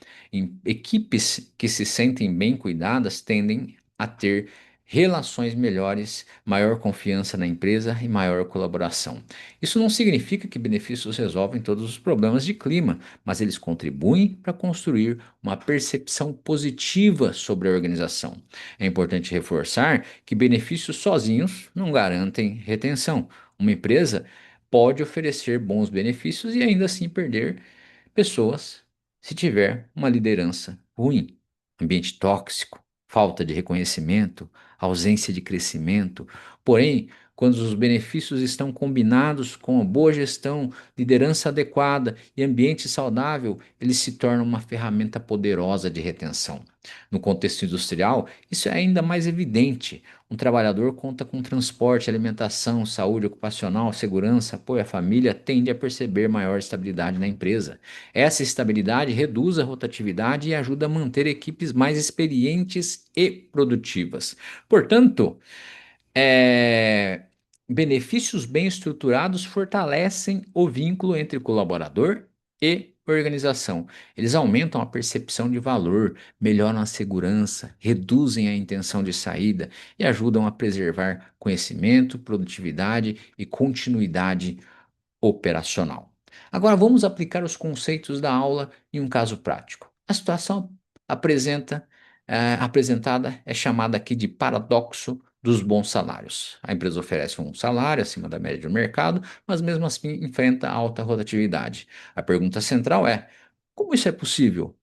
Equipes que se sentem bem cuidadas tendem a ter relações melhores, maior confiança na empresa e maior colaboração. Isso não significa que benefícios resolvem todos os problemas de clima, mas eles contribuem para construir uma percepção positiva sobre a organização. É importante reforçar que benefícios sozinhos não garantem retenção. Uma empresa pode oferecer bons benefícios e ainda assim perder pessoas se tiver uma liderança ruim, ambiente tóxico, falta de reconhecimento, ausência de crescimento. Porém, quando os benefícios estão combinados com a boa gestão, liderança adequada e ambiente saudável, eles se tornam uma ferramenta poderosa de retenção. No contexto industrial, isso é ainda mais evidente. Um trabalhador conta com transporte, alimentação, saúde ocupacional, segurança, apoio à família, tende a perceber maior estabilidade na empresa. Essa estabilidade reduz a rotatividade e ajuda a manter equipes mais experientes e produtivas. Portanto, é, benefícios bem estruturados fortalecem o vínculo entre colaborador e organização. Eles aumentam a percepção de valor, melhoram a segurança, reduzem a intenção de saída e ajudam a preservar conhecimento, produtividade e continuidade operacional. Agora vamos aplicar os conceitos da aula em um caso prático. A situação apresentada é chamada aqui de paradoxo dos bons salários. A empresa oferece um salário acima da média do mercado, mas mesmo assim enfrenta alta rotatividade. A pergunta central é: como isso é possível?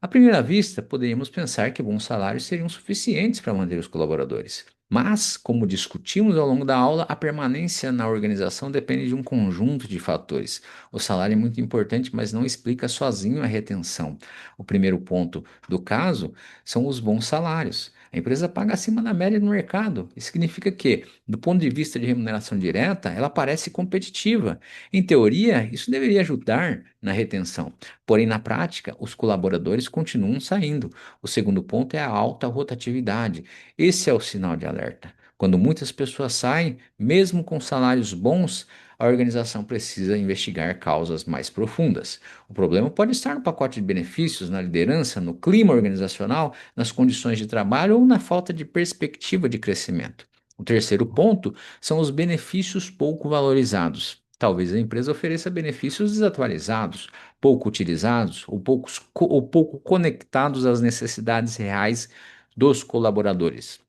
À primeira vista, poderíamos pensar que bons salários seriam suficientes para manter os colaboradores. Mas, como discutimos ao longo da aula, a permanência na organização depende de um conjunto de fatores. O salário é muito importante, mas não explica sozinho a retenção. O primeiro ponto do caso são os bons salários. A empresa paga acima da média do mercado. Isso significa que, do ponto de vista de remuneração direta, ela parece competitiva. Em teoria, isso deveria ajudar na retenção. Porém, na prática, os colaboradores continuam saindo. O segundo ponto é a alta rotatividade. Esse é o sinal de alerta. Quando muitas pessoas saem, mesmo com salários bons, a organização precisa investigar causas mais profundas. O problema pode estar no pacote de benefícios, na liderança, no clima organizacional, nas condições de trabalho ou na falta de perspectiva de crescimento. O terceiro ponto são os benefícios pouco valorizados. Talvez a empresa ofereça benefícios desatualizados, pouco utilizados ou pouco conectados às necessidades reais dos colaboradores.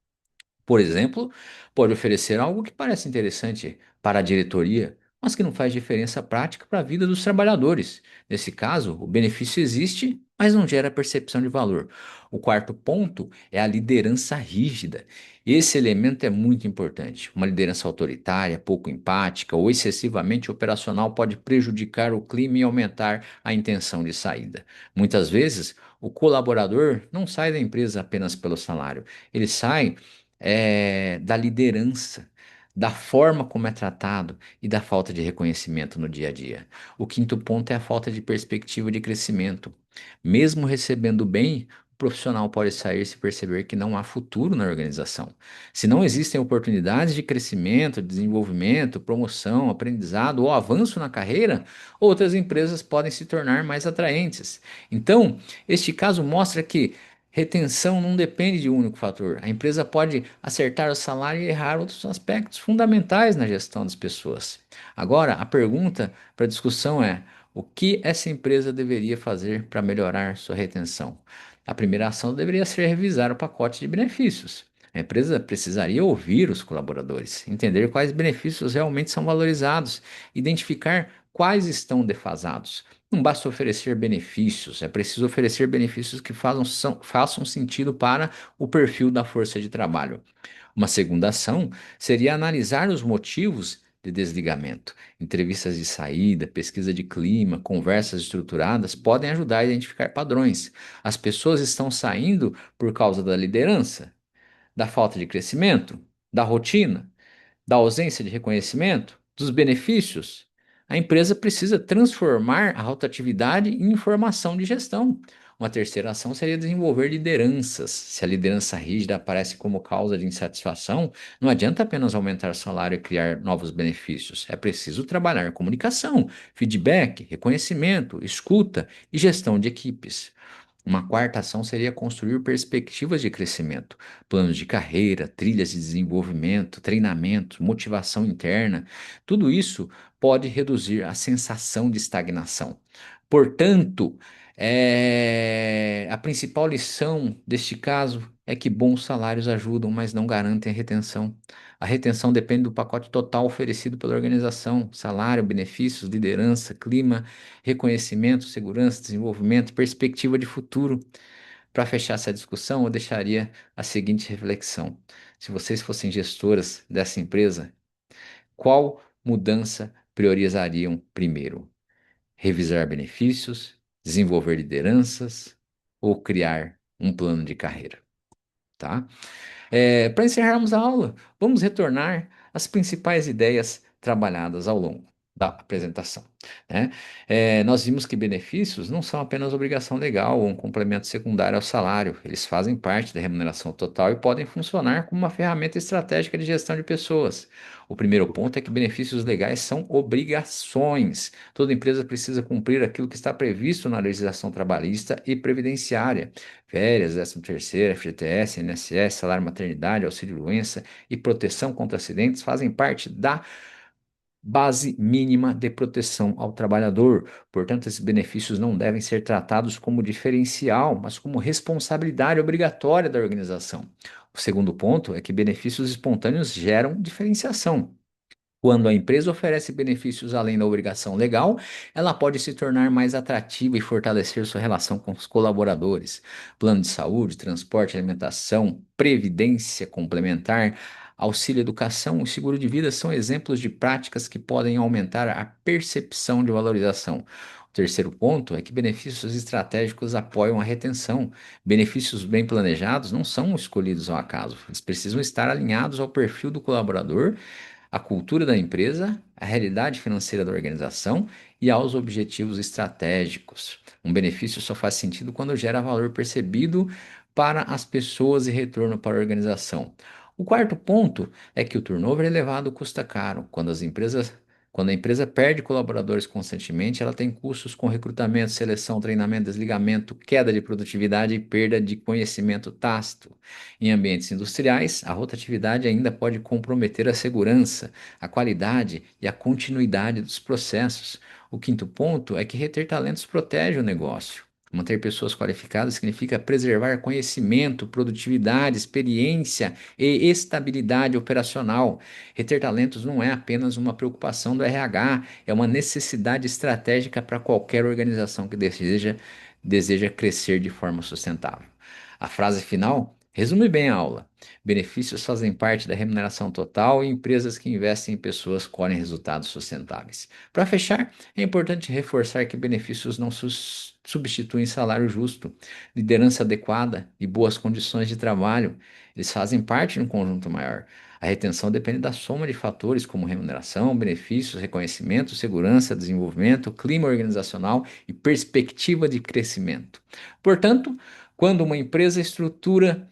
Por exemplo, pode oferecer algo que parece interessante para a diretoria, mas que não faz diferença prática para a vida dos trabalhadores. Nesse caso, o benefício existe, mas não gera percepção de valor. O quarto ponto é a liderança rígida. Esse elemento é muito importante. Uma liderança autoritária, pouco empática ou excessivamente operacional pode prejudicar o clima e aumentar a intenção de saída. Muitas vezes, o colaborador não sai da empresa apenas pelo salário, ele sai da liderança, da forma como é tratado e da falta de reconhecimento no dia a dia. O quinto ponto é a falta de perspectiva de crescimento. Mesmo recebendo bem, o profissional pode sair se perceber que não há futuro na organização. Se não existem oportunidades de crescimento, desenvolvimento, promoção, aprendizado ou avanço na carreira, outras empresas podem se tornar mais atraentes. Então, este caso mostra que retenção não depende de um único fator. A empresa pode acertar o salário e errar outros aspectos fundamentais na gestão das pessoas. Agora, a pergunta para discussão é: o que essa empresa deveria fazer para melhorar sua retenção? A primeira ação deveria ser revisar o pacote de benefícios. A empresa precisaria ouvir os colaboradores, entender quais benefícios realmente são valorizados, identificar quais estão defasados. Não basta oferecer benefícios, é preciso oferecer benefícios que façam sentido para o perfil da força de trabalho. Uma segunda ação seria analisar os motivos de desligamento. Entrevistas de saída, pesquisa de clima, conversas estruturadas podem ajudar a identificar padrões. As pessoas estão saindo por causa da liderança, da falta de crescimento, da rotina, da ausência de reconhecimento, dos benefícios. A empresa precisa transformar a rotatividade em informação de gestão. Uma terceira ação seria desenvolver lideranças. Se a liderança rígida aparece como causa de insatisfação, não adianta apenas aumentar o salário e criar novos benefícios. É preciso trabalhar comunicação, feedback, reconhecimento, escuta e gestão de equipes. Uma quarta ação seria construir perspectivas de crescimento, planos de carreira, trilhas de desenvolvimento, treinamento, motivação interna. Tudo isso pode reduzir a sensação de estagnação. Portanto, a principal lição deste caso é que bons salários ajudam, mas não garantem a retenção. A retenção depende do pacote total oferecido pela organização: salário, benefícios, liderança, clima, reconhecimento, segurança, desenvolvimento, perspectiva de futuro. Para fechar essa discussão, eu deixaria a seguinte reflexão: se vocês fossem gestoras dessa empresa, qual mudança priorizariam primeiro? Revisar benefícios, desenvolver lideranças ou criar um plano de carreira, tá? Para encerrarmos a aula, vamos retornar às principais ideias trabalhadas ao longo da apresentação, né? Nós vimos que benefícios não são apenas obrigação legal ou um complemento secundário ao salário, eles fazem parte da remuneração total e podem funcionar como uma ferramenta estratégica de gestão de pessoas. O primeiro ponto é que benefícios legais são obrigações. Toda empresa precisa cumprir aquilo que está previsto na legislação trabalhista e previdenciária. Férias, 13º, FGTS, INSS, salário maternidade, auxílio-doença e proteção contra acidentes fazem parte da base mínima de proteção ao trabalhador. Portanto, esses benefícios não devem ser tratados como diferencial, mas como responsabilidade obrigatória da organização. O segundo ponto é que benefícios espontâneos geram diferenciação. Quando a empresa oferece benefícios além da obrigação legal, ela pode se tornar mais atrativa e fortalecer sua relação com os colaboradores. Plano de saúde, transporte, alimentação, previdência complementar, auxílio educação e seguro de vida são exemplos de práticas que podem aumentar a percepção de valorização. O terceiro ponto é que benefícios estratégicos apoiam a retenção. Benefícios bem planejados não são escolhidos ao acaso, eles precisam estar alinhados ao perfil do colaborador, à cultura da empresa, à realidade financeira da organização e aos objetivos estratégicos. Um benefício só faz sentido quando gera valor percebido para as pessoas e retorno para a organização. O quarto ponto é que o turnover elevado custa caro. Quando a empresa perde colaboradores constantemente, ela tem custos com recrutamento, seleção, treinamento, desligamento, queda de produtividade e perda de conhecimento tácito. Em ambientes industriais, a rotatividade ainda pode comprometer a segurança, a qualidade e a continuidade dos processos. O quinto ponto é que reter talentos protege o negócio. Manter pessoas qualificadas significa preservar conhecimento, produtividade, experiência e estabilidade operacional. Reter talentos não é apenas uma preocupação do RH, é uma necessidade estratégica para qualquer organização que deseja crescer de forma sustentável. A frase final resume bem a aula. Benefícios fazem parte da remuneração total e empresas que investem em pessoas colhem resultados sustentáveis. Para fechar, é importante reforçar que benefícios não substituem salário justo, liderança adequada e boas condições de trabalho. Eles fazem parte de um conjunto maior. A retenção depende da soma de fatores como remuneração, benefícios, reconhecimento, segurança, desenvolvimento, clima organizacional e perspectiva de crescimento. Portanto, quando uma empresa estrutura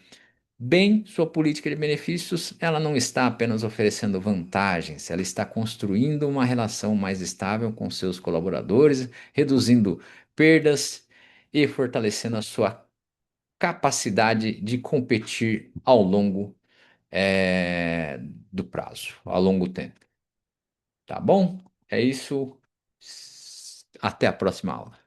bem sua política de benefícios, ela não está apenas oferecendo vantagens, ela está construindo uma relação mais estável com seus colaboradores, reduzindo perdas e fortalecendo a sua capacidade de competir ao longo do prazo, ao longo tempo. Tá bom? É isso. Até a próxima aula.